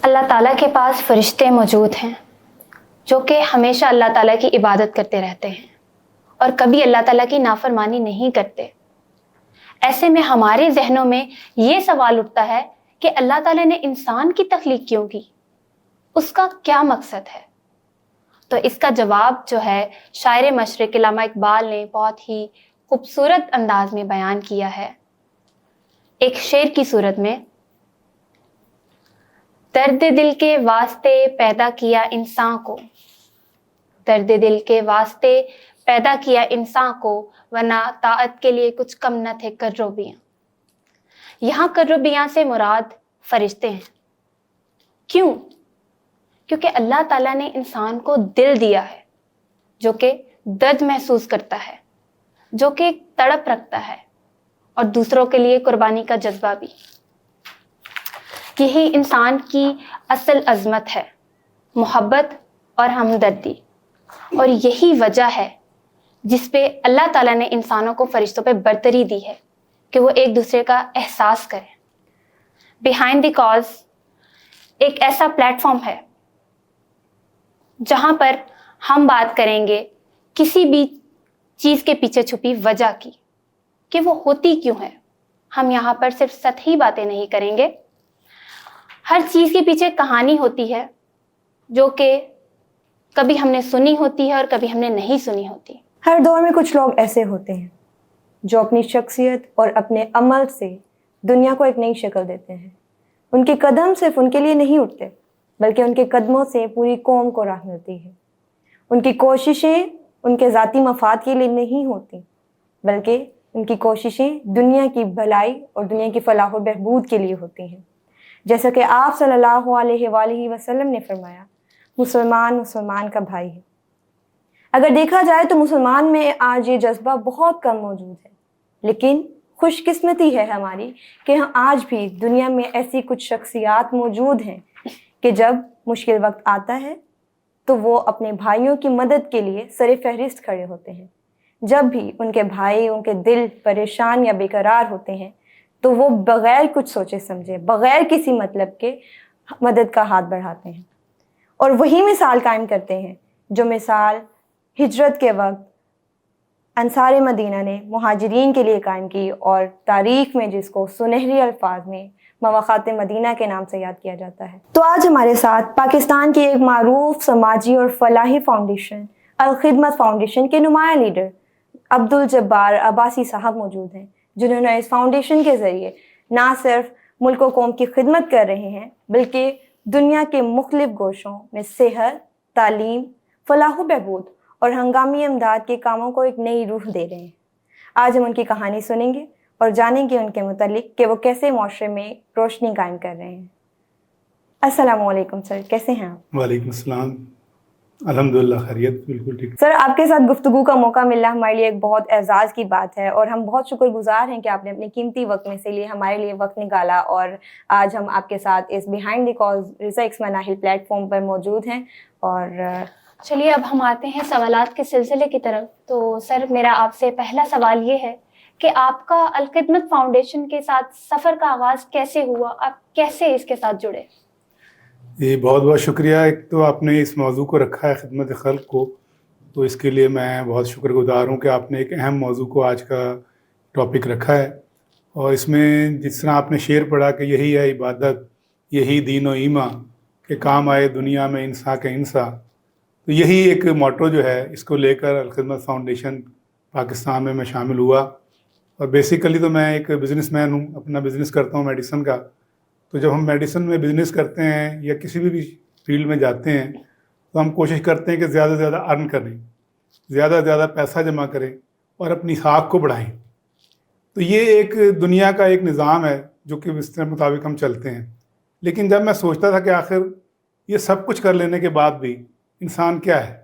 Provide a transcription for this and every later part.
اللہ تعالیٰ کے پاس فرشتے موجود ہیں جو کہ ہمیشہ اللہ تعالیٰ کی عبادت کرتے رہتے ہیں اور کبھی اللہ تعالیٰ کی نافرمانی نہیں کرتے۔ ایسے میں ہمارے ذہنوں میں یہ سوال اٹھتا ہے کہ اللہ تعالیٰ نے انسان کی تخلیق کیوں کی؟ اس کا کیا مقصد ہے؟ تو اس کا جواب جو ہے شاعر مشرق علامہ اقبال نے بہت ہی خوبصورت انداز میں بیان کیا ہے ایک شعر کی صورت میں۔ درد دل کے واسطے پیدا کیا انسان کو، درد دل کے واسطے پیدا کیا انسان کو، ورنہ طاعت کے لیے کچھ کم نہ تھے کروبیاں۔ یہاں کروبیاں سے مراد فرشتے ہیں۔ کیوں؟ کیونکہ اللہ تعالیٰ نے انسان کو دل دیا ہے جو کہ درد محسوس کرتا ہے، جو کہ ایک تڑپ رکھتا ہے اور دوسروں کے لیے قربانی کا جذبہ بھی۔ یہی انسان کی اصل عظمت ہے، محبت اور ہمدردی، اور یہی وجہ ہے جس پہ اللہ تعالیٰ نے انسانوں کو فرشتوں پہ برتری دی ہے کہ وہ ایک دوسرے کا احساس کریں۔ بیہائنڈ دی کاز ایک ایسا پلیٹ فارم ہے جہاں پر ہم بات کریں گے کسی بھی چیز کے پیچھے چھپی وجہ کی کہ وہ ہوتی کیوں ہے۔ ہم یہاں پر صرف سطحی باتیں نہیں کریں گے، ہر چیز کے پیچھے کہانی ہوتی ہے جو کہ کبھی ہم نے سنی ہوتی ہے اور کبھی ہم نے نہیں سنی ہوتی۔ ہر دور میں کچھ لوگ ایسے ہوتے ہیں جو اپنی شخصیت اور اپنے عمل سے دنیا کو ایک نئی شکل دیتے ہیں۔ ان کے قدم صرف ان کے لیے نہیں اٹھتے بلکہ ان کے قدموں سے پوری قوم کو راہ ملتی ہے۔ ان کی کوششیں ان کے ذاتی مفاد کے لیے نہیں ہوتی بلکہ ان کی کوششیں دنیا کی بھلائی اور دنیا کی فلاح و بہبود کے لیے ہوتی ہیں۔ جیسا کہ آپ صلی اللہ علیہ وآلہ وسلم نے فرمایا، مسلمان مسلمان کا بھائی ہے۔ اگر دیکھا جائے تو مسلمان میں آج یہ جذبہ بہت کم موجود ہے، لیکن خوش قسمتی ہے ہماری کہ آج بھی دنیا میں ایسی کچھ شخصیات موجود ہیں کہ جب مشکل وقت آتا ہے تو وہ اپنے بھائیوں کی مدد کے لیے سر فہرست کھڑے ہوتے ہیں۔ جب بھی ان کے بھائی، ان کے دل پریشان یا بے قرار ہوتے ہیں تو وہ بغیر کچھ سوچے سمجھے، بغیر کسی مطلب کے مدد کا ہاتھ بڑھاتے ہیں، اور وہی مثال قائم کرتے ہیں جو مثال ہجرت کے وقت انصار مدینہ نے مہاجرین کے لیے قائم کی اور تاریخ میں جس کو سنہری الفاظ میں مواقعات مدینہ کے نام سے یاد کیا جاتا ہے۔ تو آج ہمارے ساتھ پاکستان کی ایک معروف سماجی اور فلاحی فاؤنڈیشن الخدمت فاؤنڈیشن کے نمایاں لیڈر عبدالجبار عباسی صاحب موجود ہیں، جنہوں نے اس فاؤنڈیشن کے ذریعے نہ صرف ملک و قوم کی خدمت کر رہے ہیں بلکہ دنیا کے مختلف گوشوں میں صحت، تعلیم، فلاح و بہبود اور ہنگامی امداد کے کاموں کو ایک نئی روح دے رہے ہیں۔ آج ہم ان کی کہانی سنیں گے اور جانیں گے ان کے متعلق کہ وہ کیسے معاشرے میں روشنی قائم کر رہے ہیں۔ السلام علیکم سر، کیسے ہیں آپ؟ وعلیکم السلام، الحمدللہ خیریت، بالکل ٹھیک۔ سر، آپ کے ساتھ گفتگو کا موقع ملنا ہمارے لیے ایک بہت اعزاز کی بات ہے اور ہم بہت شکر گزار ہیں کہ آپ نے اپنے قیمتی وقت میں سے لیے ہمارے لیے وقت نکالا، اور آج ہم آپ کے ساتھ اس behind the cause Raza x Manahil platform پر موجود ہیں۔ اور چلیے اب ہم آتے ہیں سوالات کے سلسلے کی طرف۔ تو سر، میرا آپ سے پہلا سوال یہ ہے کہ آپ کا الخدمت فاؤنڈیشن کے ساتھ سفر کا آغاز کیسے ہوا؟ آپ کیسے اس کے ساتھ جڑے؟ جی بہت بہت شکریہ۔ ایک تو آپ نے اس موضوع کو رکھا ہے خدمت خلق کو، تو اس کے لیے میں بہت شکر گزار ہوں کہ آپ نے ایک اہم موضوع کو آج کا ٹاپک رکھا ہے، اور اس میں جس طرح آپ نے شعر پڑھا کہ یہی ہے عبادت، یہی دین و ایمان، کہ کام آئے دنیا میں انسان کے انسان، تو یہی ایک موٹو جو ہے اس کو لے کر الخدمت فاؤنڈیشن پاکستان میں شامل ہوا۔ اور بیسیکلی تو میں ایک بزنس مین ہوں، اپنا بزنس کرتا ہوں میڈیسن کا۔ تو جب ہم میڈیسن میں بزنس کرتے ہیں یا کسی بھی فیلڈ میں جاتے ہیں تو ہم کوشش کرتے ہیں کہ زیادہ سے زیادہ ارن کریں، زیادہ سے زیادہ پیسہ جمع کریں اور اپنی ساکھ کو بڑھائیں۔ تو یہ ایک دنیا کا ایک نظام ہے جو کہ اس کے مطابق ہم چلتے ہیں۔ لیکن جب میں سوچتا تھا کہ آخر یہ سب کچھ کر لینے کے بعد بھی انسان کیا ہے،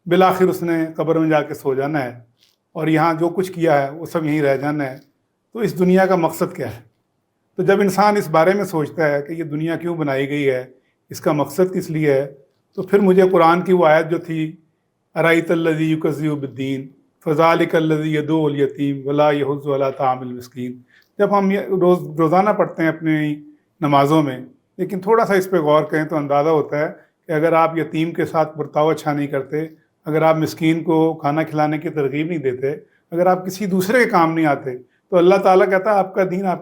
بالآخر اس نے قبر میں جا کے سو جانا ہے اور یہاں جو کچھ کیا ہے وہ سب یہیں رہ جانا ہے، تو اس دنیا کا مقصد کیا ہے؟ تو جب انسان اس بارے میں سوچتا ہے کہ یہ دنیا کیوں بنائی گئی ہے، اس کا مقصد کس لیے ہے، تو پھر مجھے قرآن کی وہ آیت جو تھی ارأیت الذی یکذب بالدین فذلک الذی یدعو الیتیم ولا یحض علی طعام المسکین، جب ہم یہ روزانہ پڑھتے ہیں اپنی نمازوں میں لیکن تھوڑا سا اس پہ غور کریں تو اندازہ ہوتا ہے کہ اگر آپ یتیم کے ساتھ برتاؤ اچھا نہیں کرتے، اگر آپ مسکین کو کھانا کھلانے کی ترغیب نہیں دیتے، اگر آپ کسی دوسرے کے کام نہیں آتے، تو اللہ تعالیٰ کہتا ہے آپ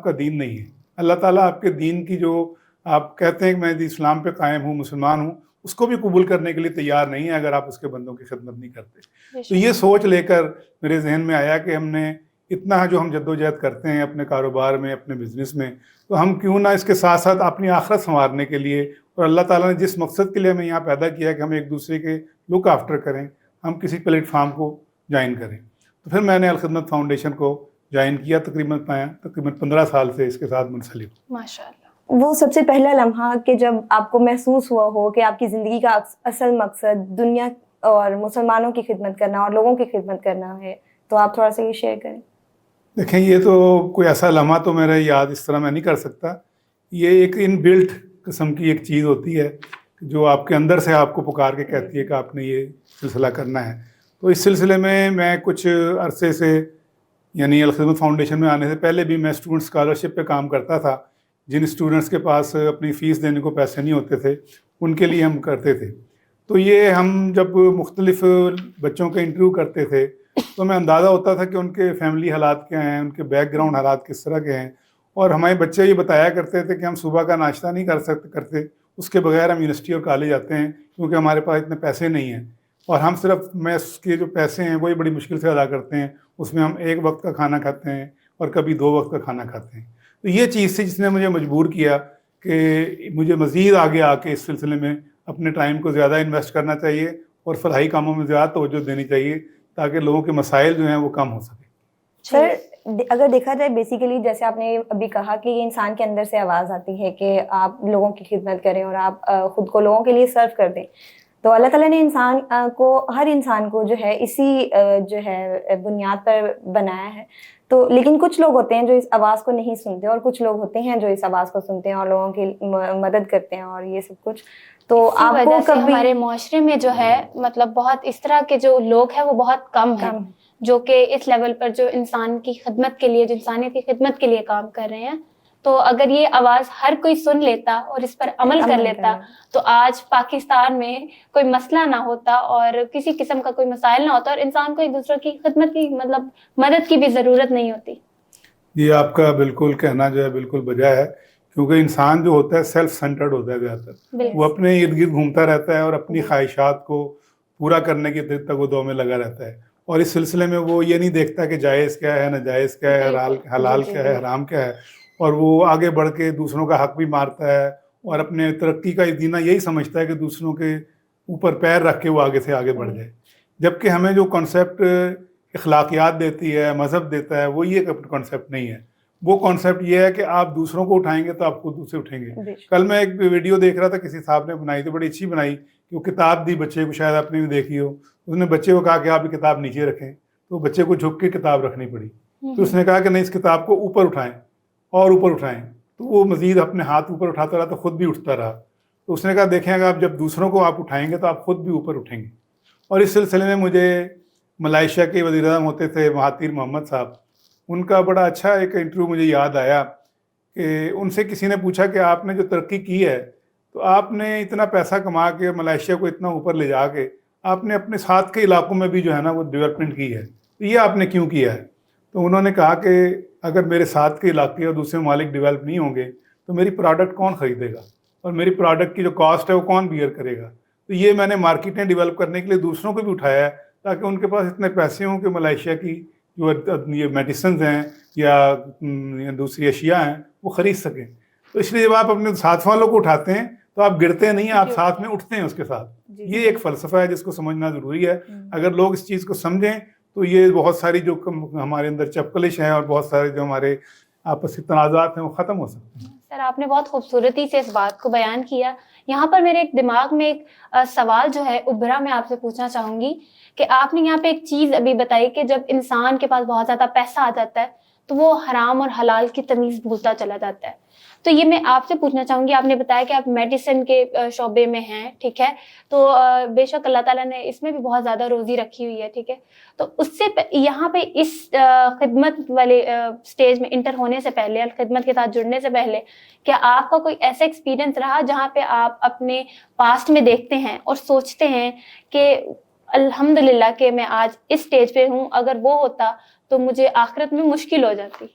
کا دین نہیں ہے. اللہ تعالیٰ آپ کے دین کی جو آپ کہتے ہیں کہ میں اسلام پہ قائم ہوں، مسلمان ہوں، اس کو بھی قبول کرنے کے لیے تیار نہیں ہے اگر آپ اس کے بندوں کی خدمت نہیں کرتے. تو یہ سوچ لے کر میرے ذہن میں آیا کہ ہم نے اتنا جو ہم جدوجہد کرتے ہیں اپنے کاروبار میں، اپنے بزنس میں، تو ہم کیوں نہ اس کے ساتھ ساتھ اپنی آخرت سنوارنے کے لیے، اور اللہ تعالیٰ نے جس مقصد کے لیے ہمیں یہاں پیدا کیا ہے کہ ہم ایک دوسرے کے لک آفٹر کریں، ہم کسی پلیٹ فارم کو جوائن کریں. تو پھر میں نے الخدمت فاؤنڈیشن کو جوائن کیا، تقریباً 15 سال سے اس کے ساتھ منسلک. ماشاء اللہ. وہ سب سے پہلا لمحہ کہ جب آپ کو محسوس ہوا ہو کہ آپ کی زندگی کا اصل مقصد دنیا اور مسلمانوں کی خدمت کرنا اور لوگوں کی خدمت کرنا ہے، تو آپ تھوڑا سا یہ شیئر کریں. دیکھیں، یہ تو کوئی ایسا لمحہ تو میرا یاد اس طرح میں نہیں کر سکتا. یہ ایک ان بلٹ قسم کی ایک چیز ہوتی ہے جو آپ کے اندر سے آپ کو پکار کے کہتی ہے کہ آپ نے یہ سلسلہ کرنا ہے. تو اس سلسلے میں کچھ عرصے سے، یعنی الخدمت فاؤنڈیشن میں آنے سے پہلے بھی میں اسٹوڈنٹ اسکالرشپ پہ کام کرتا تھا. جن اسٹوڈنٹس کے پاس اپنی فیس دینے کو پیسے نہیں ہوتے تھے ان کے لیے ہم کرتے تھے. تو یہ ہم جب مختلف بچوں کے انٹرویو کرتے تھے تو ہمیں اندازہ ہوتا تھا کہ ان کے فیملی حالات کیا ہیں، ان کے بیک گراؤنڈ حالات کس طرح کے ہیں. اور ہمارے بچے یہ بتایا کرتے تھے کہ ہم صبح کا ناشتہ نہیں کرتے، اس کے بغیر ہم یونیورسٹی اور کالج آتے ہیں کیونکہ ہمارے پاس اتنے پیسے نہیں ہیں، اور ہم صرف میس کے جو پیسے ہیں وہی بڑی مشکل سے ادا کرتے ہیں. اس میں ہم ایک وقت کا کھانا کھاتے ہیں اور کبھی 2 وقت کا کھانا کھاتے ہیں. تو یہ چیز تھی جس نے مجھے مجبور کیا کہ مجھے مزید آگے آ کے اس سلسلے میں اپنے ٹائم کو زیادہ انویسٹ کرنا چاہیے اور فلاحی کاموں میں زیادہ توجہ دینی چاہیے تاکہ لوگوں کے مسائل جو ہیں وہ کم ہو سکیں. سر، اگر دیکھا جائے بیسیکلی جیسے آپ نے ابھی کہا کہ یہ انسان کے اندر سے آواز آتی ہے کہ آپ لوگوں کی خدمت کریں اور آپ خود کو لوگوں کے لیے سرو کر دیں، تو اللہ تعالیٰ نے ہر انسان کو جو ہے اسی جو ہے بنیاد پر بنایا ہے. تو لیکن کچھ لوگ ہوتے ہیں جو اس آواز کو نہیں سنتے اور کچھ لوگ ہوتے ہیں جو اس آواز کو سنتے ہیں اور لوگوں کی مدد کرتے ہیں اور یہ سب کچھ. تو آپ کو کبھی ہمارے معاشرے میں جو ہے مطلب بہت اس طرح کے جو لوگ ہیں وہ بہت کم ہیں جو کہ اس لیول پر جو انسان کی خدمت کے لیے، جو انسانیت کی خدمت کے لیے کام کر رہے ہیں. تو اگر یہ آواز ہر کوئی سن لیتا اور اس پر عمل کر لیتا تو آج پاکستان میں کوئی مسئلہ نہ ہوتا اور کسی قسم کا کوئی مسائل نہ ہوتا اور انسان کو ایک دوسرے کی خدمت کی مطلب مدد کی بھی ضرورت نہیں ہوتی. یہ آپ کا بالکل کہنا جو ہے بالکل بجا ہے، کیونکہ انسان جو ہوتا ہے سیلف سینٹرڈ ہوتا ہے زیادہ تر. وہ اپنے ارد گرد گھومتا رہتا ہے اور اپنی خواہشات کو پورا کرنے کی تگ و دو میں لگا رہتا ہے، اور اس سلسلے میں وہ یہ نہیں دیکھتا کہ جائز کیا ہے، ناجائز کیا ہے، حلال کیا ہے، حرام کیا ہے. اور وہ آگے بڑھ کے دوسروں کا حق بھی مارتا ہے اور اپنے ترقی کا دینا یہی سمجھتا ہے کہ دوسروں کے اوپر پیر رکھ کے وہ آگے سے آگے بڑھ جائے. جبکہ ہمیں جو کانسیپٹ اخلاقیات دیتی ہے، مذہب دیتا ہے، وہ یہ کانسیپٹ نہیں ہے. وہ کانسیپٹ یہ ہے کہ آپ دوسروں کو اٹھائیں گے تو آپ خود اسے اٹھیں گے. کل میں ایک ویڈیو دیکھ رہا تھا، کسی صاحب نے بنائی تھی، بڑی اچھی بنائی، کہ وہ کتاب دی بچے کو، شاید آپ نے بھی دیکھی ہو. اس نے بچے کو کہا کہ آپ یہ کتاب نیچے رکھیں، تو بچے کو جھک کے کتاب رکھنی پڑی. تو اس نے کہا کہ نہیں، اس کتاب کو اوپر اٹھائیں اور اوپر اٹھائیں. تو وہ مزید اپنے ہاتھ اوپر اٹھاتا رہا تو خود بھی اٹھتا رہا. تو اس نے کہا دیکھیں اگر آپ جب دوسروں کو آپ اٹھائیں گے تو آپ خود بھی اوپر اٹھیں گے. اور اس سلسلے میں مجھے ملائیشیا کے وزیر اعظم ہوتے تھے مہاتیر محمد صاحب، ان کا بڑا اچھا ایک انٹرویو مجھے یاد آیا کہ ان سے کسی نے پوچھا کہ آپ نے جو ترقی کی ہے، تو آپ نے اتنا پیسہ کما کے ملائیشیا کو اتنا اوپر لے جا کے آپ نے اپنے ساتھ کے علاقوں میں بھی جو ہے نا وہ ڈیولپمنٹ کی ہے، تو یہ آپ نے کیوں کیا ہے؟ تو انہوں نے کہا کہ اگر میرے ساتھ کے علاقے اور دوسرے ممالک ڈیولپ نہیں ہوں گے تو میری پروڈکٹ کون خریدے گا، اور میری پروڈکٹ کی جو کاسٹ ہے وہ کون بیئر کرے گا. تو یہ میں نے مارکیٹیں ڈیولپ کرنے کے لیے دوسروں کو بھی اٹھایا ہے تاکہ ان کے پاس اتنے پیسے ہوں کہ ملائیشیا کی جو یہ میڈیسنز ہیں یا دوسری اشیاء ہیں وہ خرید سکیں. تو اس لیے جب آپ اپنے ساتھ والوں کو اٹھاتے ہیں تو آپ گرتے نہیں، آپ ساتھ میں اٹھتے ہیں اس کے ساتھ. یہ ایک فلسفہ ہے جس کو سمجھنا ضروری ہے. اگر لوگ اس چیز کو سمجھیں تو یہ بہت ساری جو ہمارے اندر چپکلش ہیں اور بہت سارے جو ہمارے آپسی تنازعات ہیں وہ ختم ہو سکتے ہیں. سر، آپ نے بہت خوبصورتی سے اس بات کو بیان کیا. یہاں پر میرے ایک دماغ میں ایک سوال جو ہے ابھرا، میں آپ سے پوچھنا چاہوں گی کہ آپ نے یہاں پہ ایک چیز ابھی بتائی کہ جب انسان کے پاس بہت زیادہ پیسہ آ جاتا ہے تو وہ حرام اور حلال کی تمیز بھولتا چلا جاتا ہے. تو یہ میں آپ سے پوچھنا چاہوں گی، آپ نے بتایا کہ آپ میڈیسن کے شعبے میں ہیں، ٹھیک ہے، تو بے شک اللہ تعالیٰ نے اس میں بھی بہت زیادہ روزی رکھی ہوئی ہے، ٹھیک ہے، تو اس سے یہاں پہ اس خدمت والے سٹیج میں انٹر ہونے سے پہلے، الخدمت کے ساتھ جڑنے سے پہلے، کیا آپ کا کوئی ایسا ایکسپیرینس رہا جہاں پہ آپ اپنے پاسٹ میں دیکھتے ہیں اور سوچتے ہیں کہ الحمدللہ کہ میں آج اس سٹیج پہ ہوں، اگر وہ ہوتا تو مجھے آخرت میں مشکل ہو جاتی؟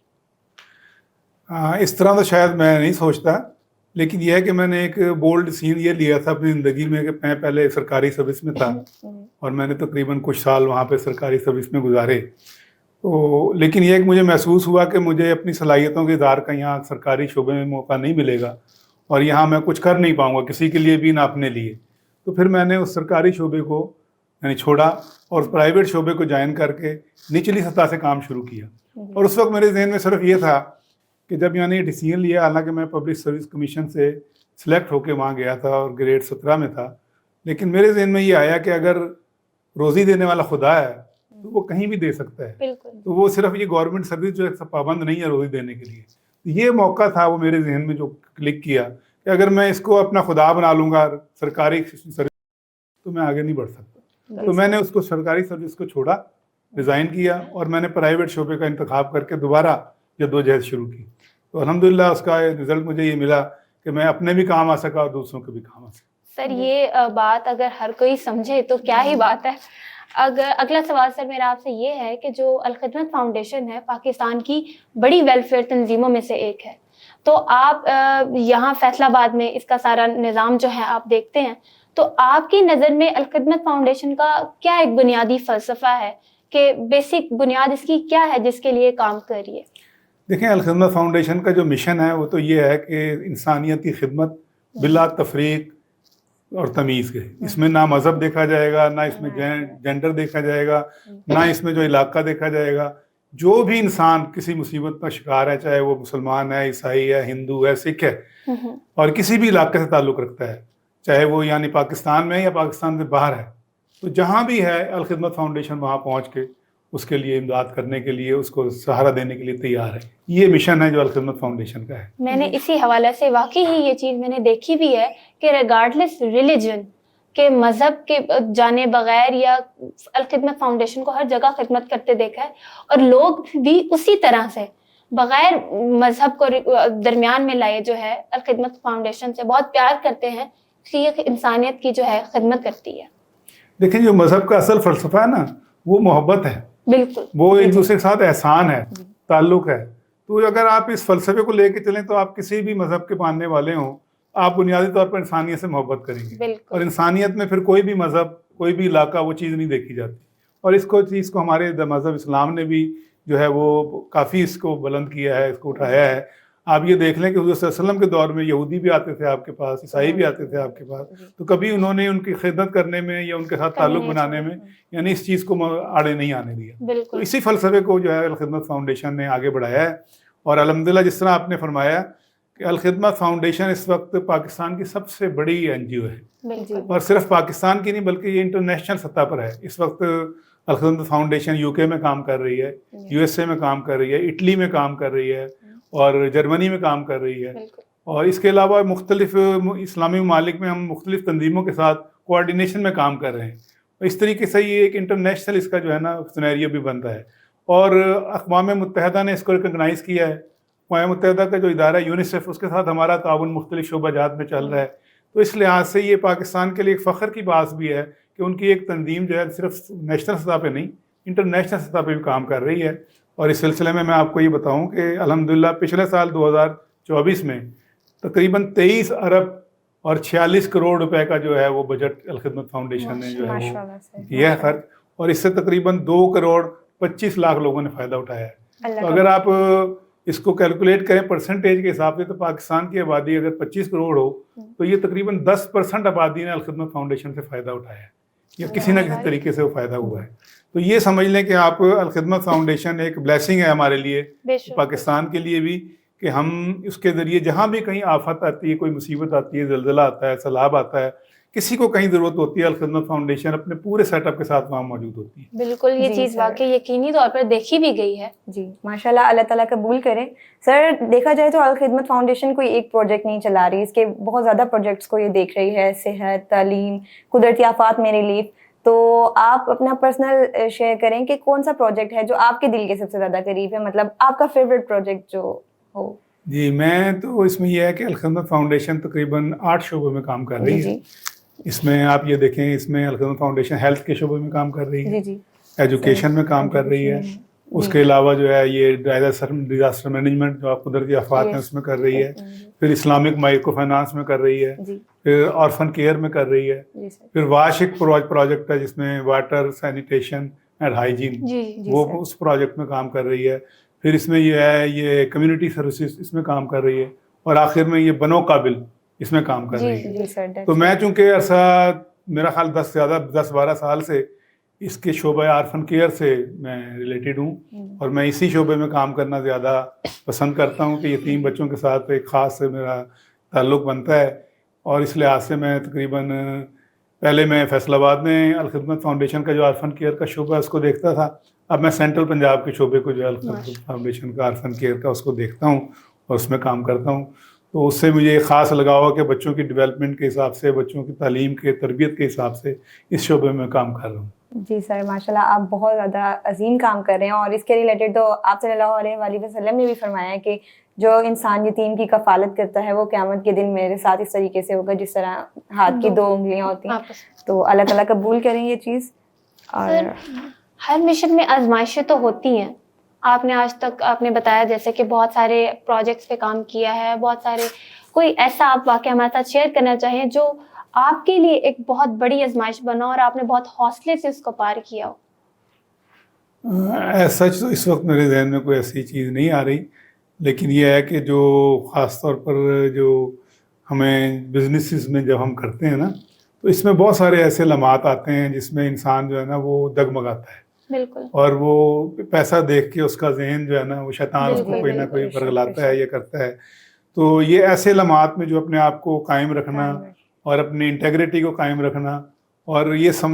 اس طرح تو شاید میں نہیں سوچتا، لیکن یہ ہے کہ میں نے ایک بولڈ سین یہ لیا تھا اپنی زندگی میں کہ میں پہلے سرکاری سروس میں تھا اور میں نے تقریباً کچھ سال وہاں پہ سرکاری سروس میں گزارے، تو لیکن یہ کہ مجھے محسوس ہوا کہ مجھے اپنی صلاحیتوں کے اظہار کا یہاں سرکاری شعبے میں موقع نہیں ملے گا اور یہاں میں کچھ کر نہیں پاؤں گا کسی کے لیے بھی، نہ اپنے لیے. تو پھر میں نے اس سرکاری شعبے کو یعنی چھوڑا اور پرائیویٹ شعبے کو جوائن کر کے نچلی سطح سے کام شروع کیا. اور اس وقت میرے ذہن میں صرف یہ تھا کہ جب یعنی ڈیسیژن لیا، حالانکہ میں پبلک سروس کمیشن سے سلیکٹ ہو کے وہاں گیا تھا اور گریڈ 17 میں تھا، لیکن میرے ذہن میں یہ آیا کہ اگر روزی دینے والا خدا ہے تو وہ کہیں بھی دے سکتا ہے. بالکل. تو وہ صرف یہ گورنمنٹ سروس جو ہے پابند نہیں ہے روزی دینے کے لیے. یہ موقع تھا وہ میرے ذہن میں جو کلک کیا کہ اگر میں اس کو اپنا خدا بنا لوں گا سرکاری سروس تو میں آگے نہیں بڑھ سکتا. تو میں نے اس کو سرکاری سروس کو چھوڑا، ریزائن کیا اور میں نے پرائیویٹ شعبے کا انتخاب کر کے دوبارہ جدوجہد شروع کی. تو الحمدللہ اس کا رزلٹ مجھے یہ ملا کہ میں اپنے بھی کام آ سکا اور دوسروں کے بھی کام آ سکا. سر یہ بات اگر ہر کوئی سمجھے تو کیا ہی بات ہے. اگر اگلا سوال سر میرا آپ سے یہ ہے کہ جو الخدمت فاؤنڈیشن ہے پاکستان کی بڑی ویلفیئر تنظیموں میں سے ایک ہے، تو آپ یہاں فیصل آباد میں اس کا سارا نظام جو ہے آپ دیکھتے ہیں، تو آپ کی نظر میں الخدمت فاؤنڈیشن کا کیا ایک بنیادی فلسفہ ہے کہ بیسک بنیاد اس کی کیا ہے جس کے لیے کام کر رہی ہے؟ دیکھیں، الخدمت فاؤنڈیشن کا جو مشن ہے وہ تو یہ ہے کہ انسانیت کی خدمت بلا تفریق اور تمیز کے. اس میں نہ مذہب دیکھا جائے گا، نہ اس میں جینڈر دیکھا جائے گا، نہ اس میں جو علاقہ دیکھا جائے گا. جو بھی انسان کسی مصیبت کا شکار ہے، چاہے وہ مسلمان ہے، عیسائی ہے، ہندو ہے، سکھ ہے، اور کسی بھی علاقے سے تعلق رکھتا ہے، چاہے وہ یعنی پاکستان میں یا پاکستان سے باہر ہے، تو جہاں بھی ہے الخدمت فاؤنڈیشن وہاں پہنچ کے اس کے لیے امداد کرنے کے لیے، اس کو سہارا دینے کے لیے تیار ہے. یہ مشن ہے جو الخدمت فاؤنڈیشن کا ہے. میں نے اسی حوالے سے واقعی ہی یہ چیز میں نے دیکھی بھی ہے کہ ریگارڈلیس ریلیجن کے مذہب کے جانے بغیر یا الخدمت فاؤنڈیشن کو ہر جگہ خدمت کرتے دیکھا ہے، اور لوگ بھی اسی طرح سے بغیر مذہب کو درمیان میں لائے جو ہے الخدمت فاؤنڈیشن سے بہت پیار کرتے ہیں، اس لیے انسانیت کی جو ہے خدمت کرتی ہے. دیکھیں، جو مذہب کا اصل فلسفہ ہے نا وہ محبت ہے. بالکل. وہ ایک دوسرے کے ساتھ احسان ہے، تعلق ہے. تو اگر آپ اس فلسفے کو لے کے چلیں تو آپ کسی بھی مذہب کے ماننے والے ہوں، آپ بنیادی طور پر انسانیت سے محبت کریں گے. اور انسانیت میں پھر کوئی بھی مذہب، کوئی بھی علاقہ وہ چیز نہیں دیکھی جاتی. اور اس کو ہمارے مذہب اسلام نے بھی جو ہے وہ کافی اس کو بلند کیا ہے، اس کو اٹھایا ہے. آپ یہ دیکھ لیں کہ حضور صلی اللہ علیہ وسلم کے دور میں یہودی بھی آتے تھے آپ کے پاس، عیسائی بھی آتے تھے آپ کے پاس، تو کبھی انہوں نے ان کی خدمت کرنے میں یا ان کے ساتھ تعلق بنانے میں یعنی اس چیز کو آڑے نہیں آنے دیا. تو اسی فلسفے کو جو ہے الخدمت فاؤنڈیشن نے آگے بڑھایا ہے. اور الحمدللہ جس طرح آپ نے فرمایا کہ الخدمت فاؤنڈیشن اس وقت پاکستان کی سب سے بڑی NGO ہے، اور صرف پاکستان کی نہیں بلکہ یہ انٹرنیشنل سطح پر ہے. اس وقت الخدمت فاؤنڈیشن UK میں کام کر رہی ہے، USA میں کام کر رہی ہے، اٹلی میں کام کر رہی ہے، اور جرمنی میں کام کر رہی ہے. اور اس کے علاوہ مختلف اسلامی ممالک میں ہم مختلف تنظیموں کے ساتھ کوآرڈینیشن میں کام کر رہے ہیں. اس طریقے سے یہ ایک انٹرنیشنل اس کا جو ہے نا سینیریو بھی بنتا ہے. اور اقوام متحدہ نے اس کو ریکگنائز کیا ہے. اقوام متحدہ کا جو ادارہ ہے یونیسیف، اس کے ساتھ ہمارا تعاون مختلف شعبہ جات میں چل رہا ہے. تو اس لحاظ سے یہ پاکستان کے لیے ایک فخر کی بات بھی ہے کہ ان کی ایک تنظیم جو ہے صرف نیشنل سطح پہ نہیں، انٹرنیشنل سطح پہ بھی کام کر رہی ہے. اور اس سلسلے میں آپ کو یہ بتاؤں کہ الحمدللہ پچھلے سال 2024 میں تقریباً 23 ارب اور 46 کروڑ روپے کا جو ہے وہ بجٹ الخدمت فاؤنڈیشن نے جو ہے وہ کیا ہے خرچ، اور اس سے تقریباً 2 کروڑ 25 لاکھ لوگوں نے فائدہ اٹھایا ہے. تو اگر آپ اس کو کیلکولیٹ کریں پرسنٹیج کے حساب سے تو پاکستان کی آبادی اگر 25 کروڑ ہو تو یہ تقریباً 10% آبادی نے الخدمت فاؤنڈیشن سے فائدہ اٹھایا ہے یا کسی نہ کسی طریقے سے وہ فائدہ ہوا ہے. تو یہ سمجھ لیں کہ آپ الخدمت فاؤنڈیشن ایک بلیسنگ ہے ہمارے لیے، پاکستان کے لیے بھی، کہ ہم اس کے ذریعے جہاں بھی کہیں آفت آتی ہے، کوئی مصیبت آتی ہے، زلزلہ آتا ہے، سیلاب آتا ہے، کسی کو کہیں ضرورت ہوتی ہے الخدمت فاؤنڈیشن اپنے پورے سیٹ اپ کے ساتھ وہاں موجود ہوتی ہے. بالکل یہ جی چیز سر. واقعی یقینی طور پر دیکھی بھی گئی ہے. جی ماشاء اللہ, اللہ تعالیٰ قبول کرے. سر دیکھا جائے تو الخدمت فاؤنڈیشن کوئی ایک پروجیکٹ نہیں چلا رہی, اس کے بہت زیادہ پروجیکٹس کو یہ دیکھ رہی ہے, صحت, تعلیم, قدرتی آفات میں ریلیف. تو آپ اپنا پرسنل شیئر کریں کہ کون سا پروجیکٹ ہے جو آپ کے دل کے سب سے زیادہ قریب ہے, مطلب آپ کا فیوریٹ پروجیکٹ جو ہو. جی میں تو اس میں یہ ہے کہ الخدمت فاؤنڈیشن تقریباً 8 شعبوں میں کام کر رہی ہے. اس میں آپ یہ دیکھیں, اس میں الخدمت فاؤنڈیشن ہیلتھ کے شعبے میں کام کر رہی ہے, ایجوکیشن میں کام کر رہی ہے, اس کے علاوہ جو ہے یہ ڈیزاسٹر مینجمنٹ جو آپ قدرتی آفات ہیں اس میں کر رہی ہے, پھر اسلامک مائکرو فائنانس میں کر رہی ہے, پھر آرفن کیئر میں کر رہی ہے, پھر واش ایک پروجیکٹ ہے جس میں واٹر سینیٹیشن اینڈ ہائیجین, وہ اس پروجیکٹ میں کام کر رہی ہے. پھر اس میں یہ ہے یہ کمیونٹی سروسز اس میں کام کر رہی ہے, اور آخر میں یہ بنو قابل اس میں کام کر رہی ہے. تو میں چونکہ عرصہ میرا خیال 10-12 سال سے اس کے شعبہ عارفن کیئر سے میں ریلیٹڈ ہوں, اور میں اسی شعبے میں کام کرنا زیادہ پسند کرتا ہوں کہ یتیم بچوں کے ساتھ ایک خاص میرا تعلق بنتا ہے. اور اس لحاظ سے میں تقریباً پہلے میں فیصل آباد میں الخدمت فاؤنڈیشن کا جو عارفن کیئر کا شعبہ ہے اس کو دیکھتا تھا, اب میں سینٹرل پنجاب کے شعبے کو جو ہے الخدمت فاؤنڈیشن کا عارفن کیئر کا اس کو دیکھتا ہوں اور اس میں کام کرتا ہوں. تو اس سے مجھے خاص لگاؤ کہ بچوں کی ڈیولپمنٹ کے حساب سے, بچوں کی تعلیم کے تربیت کے حساب سے اس شعبے میں کام کر رہا ہوں. جی سر ماشاء اللہ آپ بہت زیادہ عظیم کام کر رہے ہیں, اور اس کے ریلیٹڈ تو آپ صلی اللہ علیہ وآلہ وسلم نے بھی فرمایا ہے کہ جو انسان یتیم کی کفالت کرتا ہے وہ قیامت کے دن میرے ساتھ اس طریقے سے ہوگا جس طرح ہاتھ کی 2 انگلیاں ہوتی ہیں. تو اللہ تعالیٰ قبول کریں یہ چیز. اور ہر مشن میں آزمائشیں تو ہوتی ہیں. آپ نے آج تک آپ نے بتایا جیسے کہ بہت سارے پروجیکٹس پہ کام کیا ہے, بہت سارے, کوئی ایسا آپ واقعہ ہمارے ساتھ شیئر کرنا چاہیں جو آپ کے لیے ایک بہت بڑی آزمائش بنا اور آپ نے بہت حوصلے سے اس کو پار کیا ہو؟ سچ تو اس وقت میرے ذہن میں کوئی ایسی چیز نہیں آ رہی, لیکن یہ ہے کہ جو خاص طور پر جو ہمیں بزنسز میں جب ہم کرتے ہیں نا, تو اس میں بہت سارے ایسے لمحات آتے ہیں جس میں انسان جو ہے نا وہ دگمگاتا ہے. بالکل. اور وہ پیسہ دیکھ کے اس کا ذہن جو ہے نا وہ شیطان اس کو کوئی نہ کوئی ورگلاتا ہے, یہ کرتا ہے. تو یہ ایسے لمحات میں جو اپنے آپ کو قائم رکھنا اور اپنی انٹیگریٹی کو قائم رکھنا, اور یہ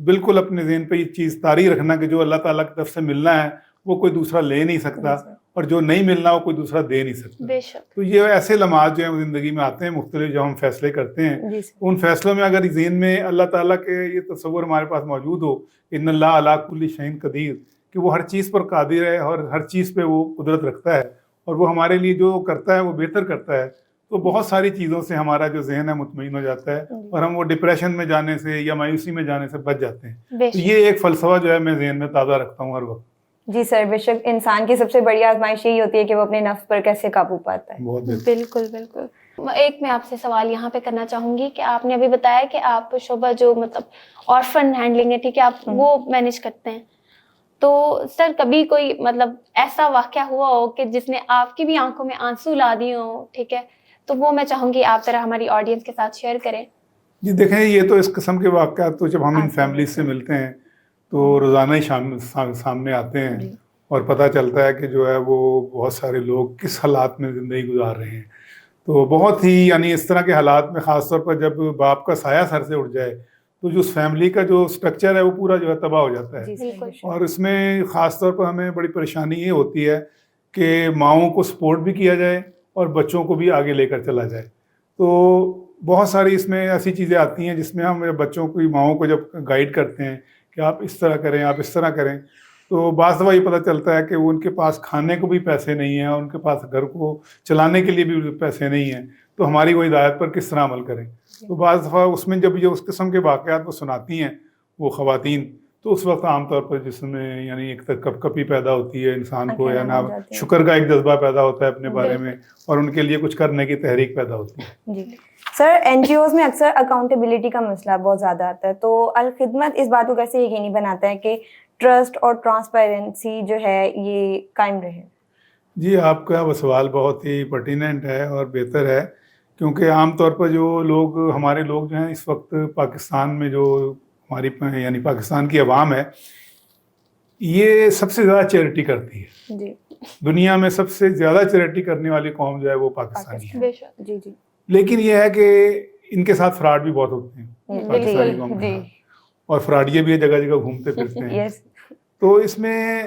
بالکل اپنے ذہن پہ یہ چیز طاری رکھنا کہ جو اللہ تعالیٰ کی طرف سے ملنا ہے وہ کوئی دوسرا لے نہیں سکتا, اور جو نہیں ملنا وہ کوئی دوسرا دے نہیں سکتا. بے شک. تو یہ ایسے لمحات جو ہیں زندگی میں آتے ہیں مختلف, جب ہم فیصلے کرتے ہیں ان فیصلوں میں اگر ذہن میں اللہ تعالیٰ کے یہ تصور ہمارے پاس موجود ہو, ان اللہ علی کل شیء قدیر, کہ وہ ہر چیز پر قادر ہے اور ہر چیز پہ وہ قدرت رکھتا ہے, اور وہ ہمارے لیے جو کرتا ہے وہ بہتر کرتا ہے, تو بہت ساری چیزوں سے ہمارا جو ذہن ہے مطمئن ہو جاتا ہے, اور ہم وہ ڈپریشن میں جانے سے یا مایوسی میں جانے سے بچ جاتے ہیں. تو یہ ایک فلسفہ جو ہے میں ذہن میں تازہ رکھتا ہوں ہر وقت. جی سر بے شک, انسان کی سب سے بڑی آزمائش یہی ہوتی ہے کہ وہ اپنے نفس پر کیسے قابو پاتا ہے. بالکل بالکل. ایک میں آپ سے سوال یہاں پہ کرنا چاہوں گی کہ آپ نے ابھی بتایا کہ آپ شعبہ جو مطلب آرفن ہینڈلنگ ہے, ٹھیک ہے, آپ وہ مینیج کرتے ہیں. تو سر کبھی کوئی مطلب ایسا واقعہ ہوا ہو کہ جس نے آپ کی بھی آنکھوں میں آنسو لا دیے ہوں, ٹھیک ہے, تو وہ میں چاہوں گی آپ ذرا ہماری آڈینس کے ساتھ شیئر کریں. جی دیکھیں, یہ تو اس قسم کے واقعات تو جب ہم ان فیملیز سے ملتے ہیں تو روزانہ ہی سامنے آتے ہیں, اور پتہ چلتا ہے کہ جو ہے وہ بہت سارے لوگ کس حالات میں زندگی گزار رہے ہیں. تو بہت ہی یعنی اس طرح کے حالات میں خاص طور پر جب باپ کا سایہ سر سے اٹھ جائے تو جو اس فیملی کا جو سٹرکچر ہے وہ پورا جو ہے تباہ ہو جاتا ہے. اور اس میں خاص طور پر ہمیں بڑی پریشانی یہ ہوتی ہے کہ ماؤں کو سپورٹ بھی کیا جائے اور بچوں کو بھی آگے لے کر چلا جائے. تو بہت ساری اس میں ایسی چیزیں آتی ہیں جس میں ہم بچوں کو, ماؤں کو جب گائیڈ کرتے ہیں کہ آپ اس طرح کریں, آپ اس طرح کریں, تو بعض دفعہ یہ پتہ چلتا ہے کہ وہ ان کے پاس کھانے کو بھی پیسے نہیں ہیں اور ان کے پاس گھر کو چلانے کے لیے بھی پیسے نہیں ہیں, تو ہماری وہ ہدایت پر کس طرح عمل کریں. تو بعض دفعہ اس میں جب یہ اس قسم کے واقعات وہ سناتی ہیں وہ خواتین, تو اس وقت عام طور پر جس میں یعنی ایک کپ کپی پیدا ہوتی ہے انسان کو, یا نا شکر کا ایک جذبہ پیدا ہوتا ہے اپنے بارے میں, اور ان کے لیے کچھ کرنے کی تحریک پیدا ہوتی ہے. جی سر, این جی اوز میں اکثر اکاؤنٹیبلٹی کا مسئلہ بہت زیادہ آتا ہے, تو الخدمت اس بات کو کیسے یقینی بناتا ہے کہ ٹرسٹ اور ٹرانسپیرنسی جو ہے یہ قائم رہے؟ جی آپ کا وہ سوال بہت ہی پرٹیننٹ ہے اور بہتر ہے, کیونکہ عام طور پر جو لوگ ہمارے لوگ جو ہیں اس وقت پاکستان میں, جو ہماری یعنی پاکستان کی عوام ہے, یہ سب سے زیادہ چیریٹی کرتی ہے. جی دنیا میں سب سے زیادہ چیریٹی کرنے والی قوم جو ہے وہ پاکستانی ہے. جی جی. لیکن یہ ہے کہ ان کے ساتھ فراڈ بھی بہت ہوتے ہیں پاکستانی قوم کے ساتھ، اور فراڈیے بھی جگہ جگہ گھومتے پھرتے ہیں. تو اس میں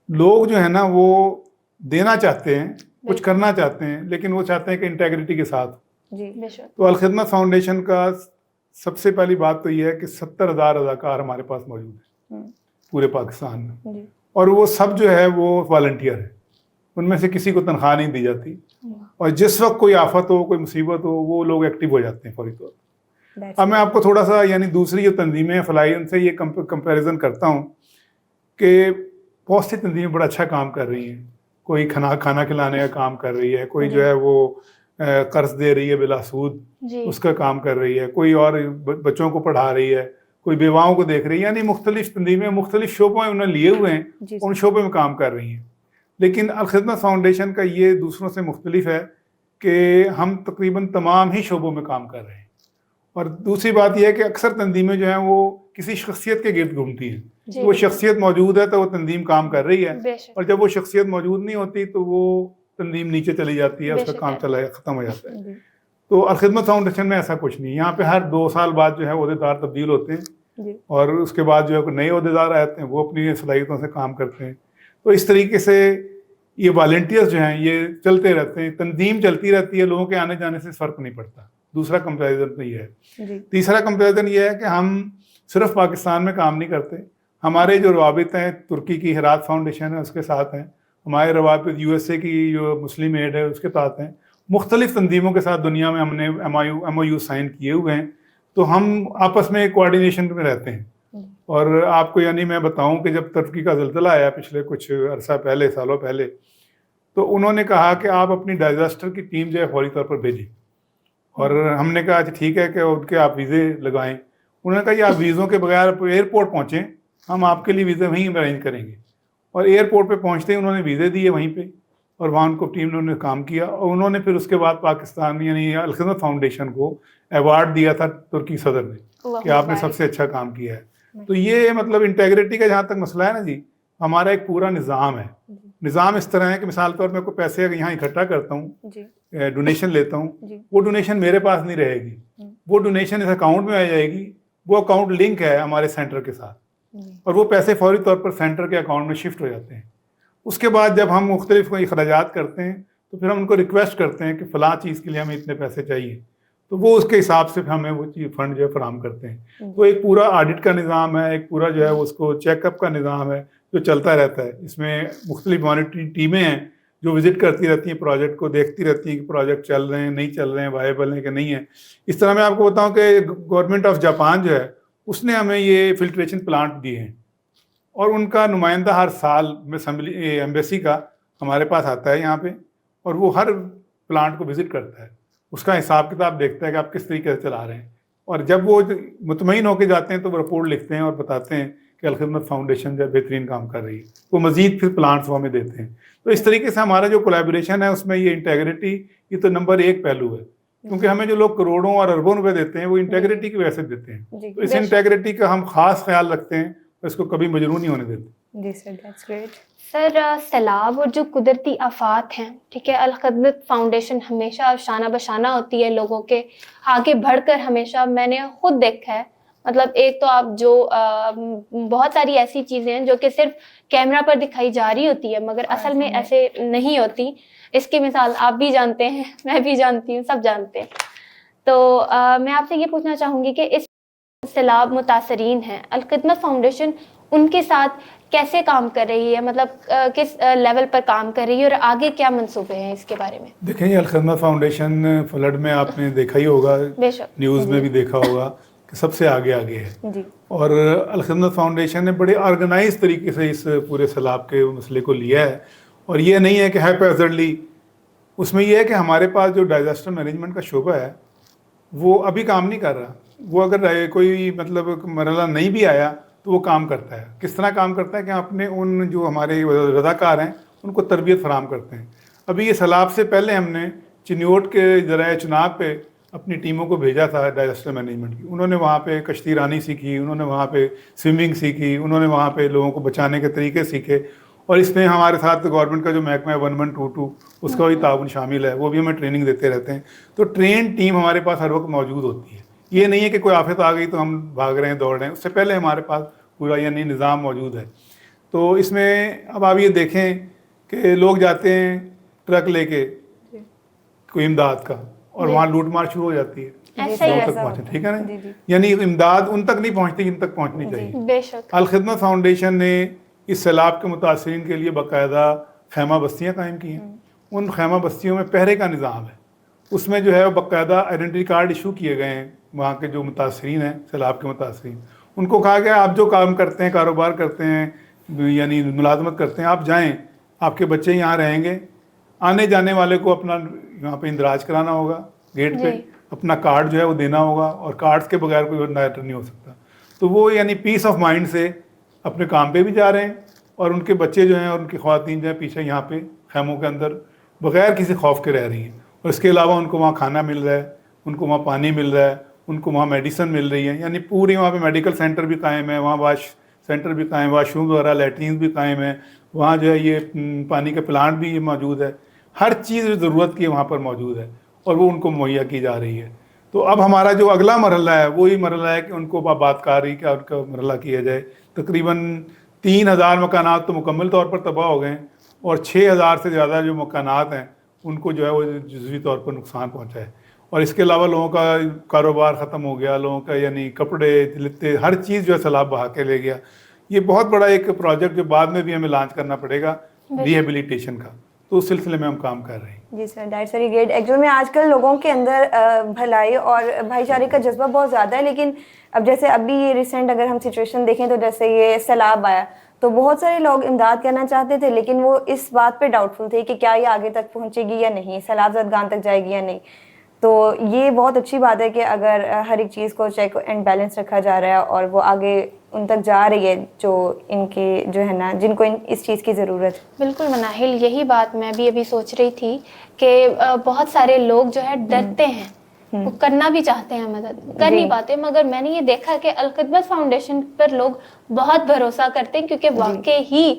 لوگ جو ہے نا وہ دینا چاہتے ہیں، کچھ کرنا چاہتے ہیں، لیکن وہ چاہتے ہیں کہ انٹیگریٹی کے ساتھ. تو الخدمت فاؤنڈیشن کا سب سے پہلی بات تو یہ ہے کہ 70,000 رضاکار ہمارے پاس موجود ہیں پورے پاکستان میں، اور وہ سب جو ہے وہ والنٹیئر ہے، ان میں سے کسی کو تنخواہ نہیں دی جاتی، اور جس وقت کوئی آفت ہو، کوئی مصیبت ہو، وہ لوگ ایکٹیو ہو جاتے ہیں فوری طور پر. اب میں آپ کو تھوڑا سا یعنی دوسری جو تنظیمیں فلاحی ان سے یہ کمپیریزن کرتا ہوں کہ بہت سی تنظیمیں بڑا اچھا کام کر رہی ہیں. کوئی کھانا کھلانے کا کام کر رہی ہے، کوئی جو ہے وہ قرض دے رہی ہے بلا سود، اس کا کام کر رہی ہے، کوئی اور بچوں کو پڑھا رہی ہے، کوئی بیواؤں کو دیکھ رہی ہے. یعنی مختلف تنظیمیں مختلف شعبوں میں انہوں نے لیے ہوئے ہیں، ان شعبوں میں کام کر رہی ہیں. لیکن الخدمت فاؤنڈیشن کا یہ دوسروں سے مختلف ہے کہ ہم تقریباً تمام ہی شعبوں میں کام کر رہے ہیں. اور دوسری بات یہ ہے کہ اکثر تنظیمیں جو ہیں وہ کسی شخصیت کے گرد گھومتی ہیں. وہ شخصیت موجود ہے تو وہ تنظیم کام کر رہی ہے، اور جب وہ شخصیت موجود نہیں ہوتی تو وہ تنظیم نیچے چلی جاتی ہے، اس کا کام ختم ہو جاتا ہے. تو الخدمت فاؤنڈیشن میں ایسا کچھ نہیں. یہاں پہ ہر 2 سال بعد جو ہے عہدیدار تبدیل ہوتے ہیں، اور اس کے بعد جو ہے نئے عہدیدار آتے ہیں، وہ اپنی صلاحیتوں سے کام کرتے ہیں. تو اس طریقے سے یہ والنٹیئرز جو ہیں یہ چلتے رہتے ہیں، تنظیم چلتی رہتی ہے، لوگوں کے آنے جانے سے فرق نہیں پڑتا. دوسرا کمپیریزن تو یہ ہے. تیسرا کمپیریزن یہ ہے کہ ہم صرف پاکستان میں کام نہیں کرتے. ہمارے جو روابط ہیں ترکی کی ہرات فاؤنڈیشن ہے اس کے ساتھ ہیں، ہمارے روابط USA کی جو مسلم ایڈ ہے اس کے ساتھ ہیں، مختلف تنظیموں کے ساتھ دنیا میں ہم نے MOU سائن کیے ہوئے ہیں. تو ہم آپس میں کوآرڈینیشن میں رہتے ہیں. اور آپ کو یعنی میں بتاؤں کہ جب ترکی کا زلزلہ آیا پچھلے کچھ عرصہ پہلے، سالوں پہلے، تو انہوں نے کہا کہ آپ اپنی ڈیزاسٹر کی ٹیم جو ہے فوری طور پر بھیجیں. اور ہم نے کہا اچھا ٹھیک ہے کہ ان کے آپ ویزے لگائیں. انہوں نے کہا یہ آپ ویزوں کے بغیر ایئرپورٹ پہنچیں، ہم آپ کے لیے ویزے وہیں ارینج کریں گے. اور ایئرپورٹ پہ پہنچتے ہی انہوں نے ویزے دیے وہیں پہ، اور وہاں ان کو ٹیم نے کام کیا. اور انہوں نے پھر اس کے بعد پاکستان یعنی الخدمت فاؤنڈیشن کو ایوارڈ دیا تھا ترکی صدر نے کہ آپ نے سب سے اچھا کام کیا ہے. تو یہ مطلب انٹیگریٹی کا جہاں تک مسئلہ ہے نا جی، ہمارا ایک پورا نظام ہے. نظام اس طرح ہے کہ مثال طور میں کوئی پیسے یہاں اکٹھا کرتا ہوں، ڈونیشن لیتا ہوں، وہ ڈونیشن میرے پاس نہیں رہے گی، وہ ڈونیشن اس اکاؤنٹ میں آ جائے گی. وہ اکاؤنٹ لنک ہے ہمارے سینٹر کے ساتھ، اور وہ پیسے فوری طور پر سینٹر کے اکاؤنٹ میں شفٹ ہو جاتے ہیں. اس کے بعد جب ہم مختلف اخراجات کرتے ہیں تو پھر ہم ان کو ریکویسٹ کرتے ہیں کہ فلاں چیز کے لیے ہمیں اتنے پیسے چاہیے، تو وہ اس کے حساب سے ہمیں وہ چیز فنڈ جو ہے فراہم کرتے ہیں. تو ایک پورا آڈٹ کا نظام ہے، ایک پورا جو ہے اس کو چیک اپ کا نظام ہے جو چلتا رہتا ہے. اس میں مختلف مانیٹرنگ ٹیمیں ہیں جو وزٹ کرتی رہتی ہیں، پروجیکٹ کو دیکھتی رہتی ہیں کہ پروجیکٹ چل رہے ہیں نہیں چل رہے ہیں، وائبل ہیں کہ نہیں ہیں. اس طرح میں آپ کو بتاؤں کہ گورنمنٹ آف جاپان جو ہے اس نے ہمیں یہ فلٹریشن پلانٹ دیے ہیں، اور ان کا نمائندہ ہر سال ایمبیسی کا ہمارے پاس آتا ہے یہاں پہ، اور وہ ہر پلانٹ کو وزٹ کرتا ہے، اس کا حساب کتاب دیکھتا ہے کہ آپ کس طریقے سے چلا رہے ہیں. اور جب وہ مطمئن ہو کے جاتے ہیں تو وہ رپورٹ لکھتے ہیں اور بتاتے ہیں کہ الخدمت فاؤنڈیشن جو بہترین کام کر رہی ہے. وہ مزید پھر پلانٹس وہ ہمیں دیتے ہیں. تو اس طریقے سے ہمارا جو کولیبریشن ہے اس میں یہ انٹیگریٹی یہ تو نمبر 1 پہلو ہے، کیونکہ ہمیں جو لوگ کروڑوں اور اربوں روپے دیتے ہیں وہ انٹیگریٹی کی وجہ سے دیتے ہیں. تو اس انٹیگریٹی کا ہم خاص خیال رکھتے ہیں، اس کو کبھی مجروح نہیں ہونے دیتے. جی سر، دیٹس گریٹ. سر سیلاب اور جو قدرتی آفات ہیں، ٹھیک ہے، الخدمت فاؤنڈیشن ہمیشہ شانہ بشانہ ہوتی ہے لوگوں کے آگے بڑھ کر. ہمیشہ میں نے خود دیکھا ہے، مطلب ایک تو آپ جو بہت ساری ایسی چیزیں ہیں جو کہ صرف کیمرہ پر دکھائی جا رہی ہوتی ہے مگر اصل میں ایسے نہیں ہوتی. اس کی مثال آپ بھی جانتے ہیں، میں بھی جانتی ہوں، سب جانتے ہیں. تو میں آپ سے یہ پوچھنا چاہوں گی کہ اس سیلاب متاثرین ہیں، الخدمت فاؤنڈیشن ان کے ساتھ کیسے کام کر رہی ہے، مطلب کس لیول پر کام کر رہی ہے، اور آگے کیا منصوبے ہیں اس کے بارے میں؟ دیکھیں یہ الخدمت فاؤنڈیشن فلڈ میں آپ نے دیکھا ہی ہوگا، نیوز میں بھی دیکھا ہوگا کہ سب سے آگے ہے. اور الخدمت فاؤنڈیشن نے بڑے آرگنائز طریقے سے اس پورے سیلاب کے مسئلے کو لیا ہے. اور یہ نہیں ہے کہ ہیپیزرڈلی، اس میں یہ ہے کہ ہمارے پاس جو ڈیزاسٹر مینجمنٹ کا شعبہ ہے وہ ابھی کام نہیں کر رہا. وہ اگر کوئی مطلب مرحلہ نہیں بھی آیا تو وہ کام کرتا ہے. کس طرح کام کرتا ہے کہ اپنے ان جو ہمارے رضاکار ہیں ان کو تربیت فراہم کرتے ہیں. ابھی یہ سیلاب سے پہلے ہم نے چنیوٹ کے ذرائع چناب پہ اپنی ٹیموں کو بھیجا تھا ڈیزاسٹر مینجمنٹ کی. انہوں نے وہاں پہ کشتی رانی سیکھی، انہوں نے وہاں پہ سوئمنگ سیکھی، انہوں نے وہاں پہ لوگوں کو بچانے کے طریقے سیکھے. اور اس میں ہمارے ساتھ گورنمنٹ کا جو محکمہ ہے 1122 اس کا بھی تعاون شامل ہے, وہ بھی ہمیں ٹریننگ دیتے رہتے ہیں. تو ٹرین ٹیم ہمارے پاس ہر وقت موجود ہوتی ہے. یہ نہیں ہے کہ کوئی آفت آ گئی تو ہم بھاگ رہے ہیں دوڑ رہے ہیں, اس سے پہلے ہمارے پاس پورا یعنی نظام موجود ہے. تو اس میں اب آپ یہ دیکھیں کہ لوگ جاتے ہیں ٹرک لے کے کوئی امداد کا, اور وہاں لوٹ مار شروع ہو جاتی ہے. ایسا ہی تک پہنچے, ٹھیک ہے نا, یعنی امداد ان تک نہیں پہنچتی جن تک پہنچنی چاہیے. بے شک. الخدمت فاؤنڈیشن نے اس سیلاب کے متاثرین کے لیے باقاعدہ خیمہ بستیاں قائم کی ہیں. ان خیمہ بستیوں میں پہرے کا نظام ہے. اس میں جو ہے باقاعدہ آئیڈینٹی کارڈ ایشو کیے گئے ہیں وہاں کے جو متاثرین ہیں, سیلاب کے متاثرین. ان کو کہا گیا آپ جو کام کرتے ہیں, کاروبار کرتے ہیں, یعنی ملازمت کرتے ہیں, آپ جائیں, آپ کے بچے یہاں رہیں گے, آنے جانے والے کو اپنا یہاں پہ اندراج کرانا ہوگا گیٹ پہ, اپنا کارڈ جو ہے وہ دینا ہوگا, اور کارڈز کے بغیر کوئی انٹر نہیں ہو سکتا. تو وہ یعنی پیس آف مائنڈ سے اپنے کام پہ بھی جا رہے ہیں, اور ان کے بچے جو ہیں اور ان کی خواتین جو ہیں پیچھے یہاں پہ خیموں کے اندر بغیر کسی خوف کے رہ رہی ہیں. اور اس کے علاوہ ان کو وہاں کھانا مل رہا ہے, ان کو وہاں پانی مل رہا ہے, ان کو وہاں میڈیسن مل رہی ہے. یعنی پوری وہاں پہ میڈیکل سینٹر بھی قائم ہے, وہاں واش سینٹر بھی قائم, واش روم وغیرہ لیٹرینز بھی قائم ہے, وہاں جو ہے یہ پانی کا پلانٹ بھی موجود ہے. ہر چیز جو ضرورت کی وہاں پر موجود ہے, اور وہ ان کو مہیا کی جا رہی ہے. تو اب ہمارا جو اگلا مرحلہ ہے وہی مرحلہ ہے کہ ان کو آباد کاری کا ان کا مرحلہ کیا جائے. تقریباً 3000 مکانات تو مکمل طور پر تباہ ہو گئے ہیں, اور 6000 سے زیادہ جو مکانات ہیں ان کو جو ہے وہ جزوی طور پر نقصان پہنچا ہے. اور اس کے علاوہ لوگوں کا کاروبار ختم ہو گیا, لوگوں کا یعنی کپڑے لتے ہر چیز جو ہے سیلاب بہا کے لے گیا. یہ بہت بڑا ایک پروجیکٹ جو بعد میں بھی ہمیں لانچ کرنا پڑے گا ریہیبلیٹیشن کا, تو اس سلسلے میں ہم کام کر رہے ہیں. جی سر, دیٹس ویری گریٹ. ایکچوئل میں آج کل لوگوں کے اندر بھلائی اور بھائی چارے کا جذبہ بہت زیادہ ہے, لیکن اب جیسے ابھی یہ ریسنٹ اگر ہم سچویشن دیکھیں تو جیسے یہ سیلاب آیا تو بہت سارے لوگ امداد کرنا چاہتے تھے, لیکن وہ اس بات پہ ڈاؤٹ فل تھے کہ کیا یہ آگے تک پہنچے گی یا نہیں, سیلاب زدگان تک جائے گی یا نہیں. تو یہ بہت اچھی بات ہے کہ اگر ہر ایک چیز کو چیک اینڈ بیلنس رکھا جا رہا ہے اور وہ آگے ان تک جا رہی ہے جو ان کے جو ہے نا جن کو اس چیز کی ضرورت ہے. بالکل مناہل, یہی بات میں بھی ابھی سوچ رہی تھی کہ بہت سارے لوگ جو ہے ڈرتے ہیں, وہ کرنا بھی چاہتے ہیں مدد, کر نہیں پاتے. مگر میں نے یہ دیکھا کہ الخدمت فاؤنڈیشن پر لوگ بہت بھروسہ کرتے ہیں, کیونکہ واقعی ہی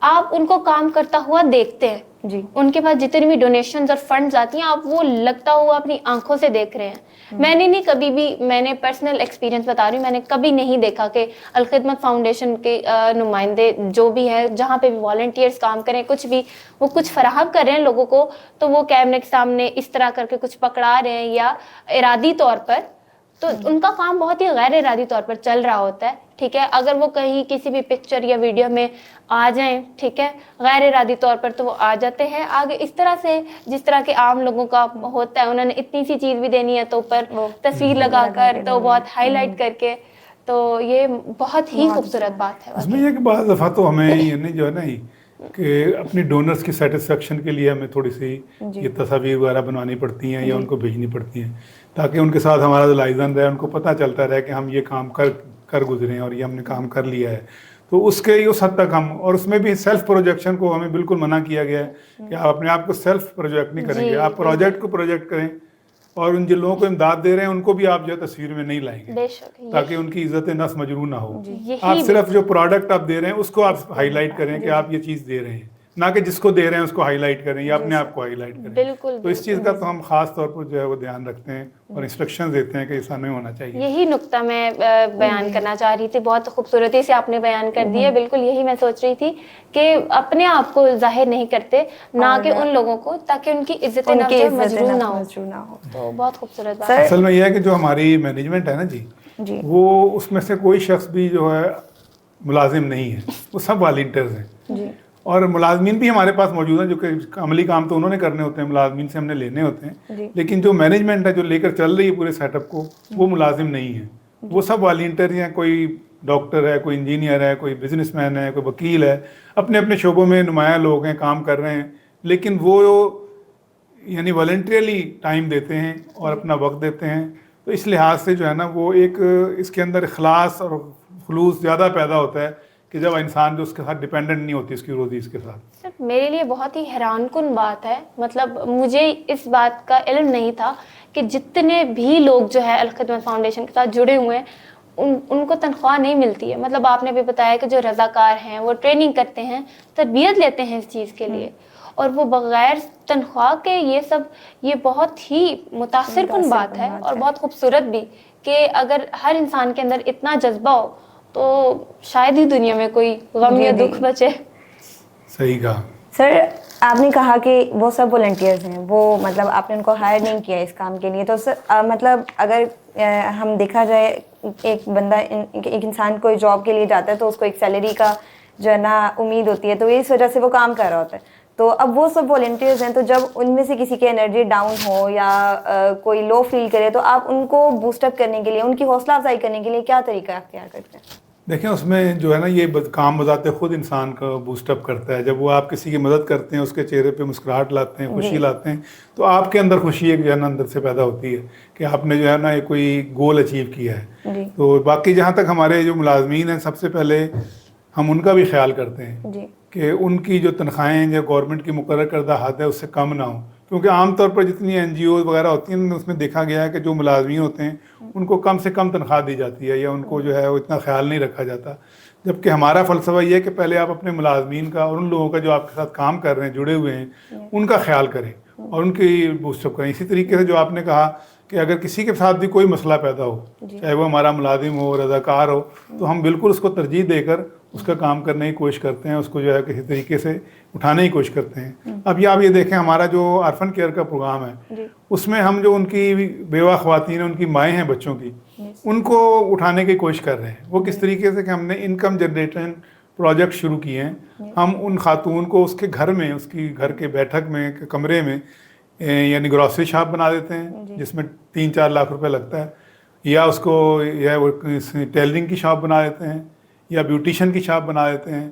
آپ ان کو کام کرتا ہوا دیکھتے ہیں. جی, ان کے پاس جتنی بھی ڈونیشنز اور فنڈز آتی ہیں آپ وہ لگتا ہوا اپنی آنکھوں سے دیکھ رہے ہیں. میں نے نہیں کبھی بھی, میں نے پرسنل ایکسپیرینس بتا رہی ہوں, میں نے کبھی نہیں دیکھا کہ الخدمت فاؤنڈیشن کے نمائندے جو بھی ہیں, جہاں پہ بھی والنٹیئرس کام کریں, کچھ بھی وہ کچھ فراہم کر رہے ہیں لوگوں کو, تو وہ کیمرے کے سامنے اس طرح کر کے کچھ پکڑا رہے ہیں یا ارادی طور پر, تو ان کا کام بہت ہی غیر ارادی طور پر چل رہا ہوتا ہے. ٹھیک ہے, اگر وہ کہیں کسی بھی پکچر یا ویڈیو میں آ جائیں, ٹھیک ہے, غیر ارادی طور پر, تو وہ آ جاتے ہیں آگے اس طرح سے جس طرح کے عام لوگوں کا ہوتا ہے. انہوں نے اتنی سی چیز بھی دینی ہے تو اوپر تصویر لگا کر, تو بہت ہائی لائٹ کر کے, تو یہ بہت ہی خوبصورت بات ہے. اس میں یہ کہ بعض دفعہ تو ہمیں یعنی جو ہے نا کہ اپنی ڈونرز کی سیٹسفیکشن کے لیے ہمیں تھوڑی سی یہ تصاویر وغیرہ بنوانی پڑتی ہیں یا ان کو بھیجنی پڑتی ہیں, تاکہ ان کے ساتھ ہمارا لائزن رہے, ان کو پتہ چلتا رہے کہ ہم یہ کام کر گزرے ہیں اور یہ ہم نے کام کر لیا ہے. تو اس کے اس حد تک ہم, اور اس میں بھی سیلف پروجیکشن کو ہمیں بالکل منع کیا گیا ہے کہ آپ اپنے آپ کو سیلف پروجیکٹ نہیں کریں گے, آپ پروجیکٹ کو پروجیکٹ کریں, اور ان جن لوگوں کو امداد دے رہے ہیں ان کو بھی آپ جو ہے تصویر میں نہیں لائیں گے, تاکہ ان کی عزت نفس مجروح نہ ہو. آپ صرف جو پروڈکٹ آپ دے رہے ہیں اس کو آپ ہائی لائٹ کریں کہ آپ یہ چیز دے رہے ہیں, نہ کہ جس کو دے رہے ہیں اس کو ہائی لائٹ کریں یا اپنے آپ کو ہائی لائٹ کریں. بالکل, تو اس چیز کا تو ہم خاص طور پر جو ہے وہ دھیان رکھتے ہیں اور انسٹرکشن دیتے ہیں کہ ایسا نہیں ہونا چاہیے. یہی نقطہ میں بیان کرنا چاہ رہی تھی, بہت خوبصورتی سے آپ نے بیان کر دیا. بالکل یہی میں سوچ رہی تھی کہ اپنے آپ کو ظاہر نہیں کرتے, نہ کہ ان لوگوں کو, تاکہ ان کی عزت نفس مجروح نہ ہو. تو بہت خوبصورت بات ہے. اصل میں یہ ہے کہ جو ہماری مینجمنٹ ہے نا جی, وہ اس میں سے کوئی شخص بھی جو ہے ملازم نہیں ہے, وہ سب والنٹیئرز ہیں. اور ملازمین بھی ہمارے پاس موجود ہیں جو کہ عملی کام تو انہوں نے کرنے ہوتے ہیں, ملازمین سے ہم نے لینے ہوتے ہیں, لیکن جو مینجمنٹ ہے جو لے کر چل رہی ہے پورے سیٹ اپ کو, وہ ملازم نہیں ہے, وہ سب والنٹیئر ہیں. کوئی ڈاکٹر ہے, کوئی انجینئر ہے, کوئی بزنس مین ہے, کوئی وکیل ہے, اپنے اپنے شعبوں میں نمایاں لوگ ہیں, کام کر رہے ہیں, لیکن وہ یعنی والنٹریلی ٹائم دیتے ہیں اور اپنا وقت دیتے ہیں. تو اس لحاظ سے جو ہے نا وہ ایک اس کے اندر اخلاص اور خلوص زیادہ پیدا ہوتا ہے کہ جب انسان جو اس کے ساتھ ڈیپینڈنٹ نہیں ہوتی اس کی روزی اس کے ساتھ. سر میرے لیے بہت ہی حیران کن بات ہے, مطلب مجھے اس بات کا علم نہیں تھا کہ جتنے بھی لوگ جو ہے الخدمت فاؤنڈیشن کے ساتھ جڑے ہوئے ہیں ان کو تنخواہ نہیں ملتی ہے. مطلب آپ نے بھی بتایا کہ جو رضاکار ہیں وہ ٹریننگ کرتے ہیں, تربیت لیتے ہیں اس چیز کے لیے, اور وہ بغیر تنخواہ کے یہ بہت ہی متاثر کن بات ہے اور بہت خوبصورت بھی, کہ اگر ہر انسان کے اندر اتنا جذبہ ہو تو شاید ہی دنیا میں کوئی غم یا دکھ بچے. صحیح کہا سر. آپ نے کہا کہ وہ سب والنٹیئرز ہیں, وہ مطلب آپ نے ان کو ہائر نہیں کیا اس کام کے لیے, تو سر مطلب اگر ہم دیکھا جائے ایک بندہ ایک انسان کوئی جاب کے لیے جاتا ہے تو اس کو ایک سیلری کا جو ہے نا امید ہوتی ہے, تو اس وجہ سے وہ کام کر رہا ہوتا ہے. تو اب وہ سب والنٹیئرز ہیں, تو جب ان میں سے کسی کی انرجی ڈاؤن ہو یا کوئی لو فیل کرے, تو آپ ان کو بوسٹ اپ کرنے کے لیے, ان کی حوصلہ افزائی کرنے کے لیے کیا طریقہ اختیار کرتے ہیں؟ دیکھیں اس میں جو ہے نا یہ کام بذات خود انسان کا بوسٹ اپ کرتا ہے. جب وہ آپ کسی کی مدد کرتے ہیں, اس کے چہرے پہ مسکراہٹ لاتے ہیں, خوشی لاتے ہیں, تو آپ کے اندر خوشی ایک جو ہے نا اندر سے پیدا ہوتی ہے کہ آپ نے جو ہے نا کوئی گول اچیو کیا ہے. تو باقی جہاں تک ہمارے جو ملازمین ہیں, سب سے پہلے ہم ان کا بھی خیال کرتے ہیں کہ ان کی جو تنخواہیں جو گورنمنٹ کی مقرر کردہ حد ہے اس سے کم نہ ہوں, کیونکہ عام طور پر جتنی این جی اوز وغیرہ ہوتی ہیں اس میں دیکھا گیا ہے کہ جو ملازمین ہوتے ہیں ان کو کم سے کم تنخواہ دی جاتی ہے, یا ان کو جو ہے وہ اتنا خیال نہیں رکھا جاتا. جبکہ ہمارا فلسفہ یہ ہے کہ پہلے آپ اپنے ملازمین کا اور ان لوگوں کا جو آپ کے ساتھ کام کر رہے ہیں, جڑے ہوئے ہیں, ان کا خیال کریں اور ان کی بوسٹ اپ کریں. اسی طریقے سے جو آپ نے کہا کہ اگر کسی کے ساتھ بھی کوئی مسئلہ پیدا ہو, چاہے وہ ہمارا ملازم ہو, رضاکار ہو, تو ہم بالکل اس کو ترجیح دے کر اس کا کام کرنے کی کوشش کرتے ہیں, اس کو جو ہے کسی طریقے سے اٹھانے کی کوشش کرتے ہیں. اب آپ یہ دیکھیں ہمارا جو آرفن کیئر کا پروگرام ہے, اس میں ہم جو ان کی بیوہ خواتین, ان کی مائیں ہیں بچوں کی, ان کو اٹھانے کی کوشش کر رہے ہیں. وہ کس طریقے سے کہ ہم نے انکم جنریشن پروجیکٹ شروع کیے ہیں. ہم ان خاتون کو اس کے گھر میں, اس کی گھر کے بیٹھک میں, کمرے میں, یعنی گروسری شاپ بنا دیتے ہیں جس میں 3-4 لاکھ روپے لگتا ہے, یا اس کو یا ٹیلرنگ کی شاپ بنا دیتے ہیں, یا بیوٹیشین کی شاپ بنا دیتے ہیں,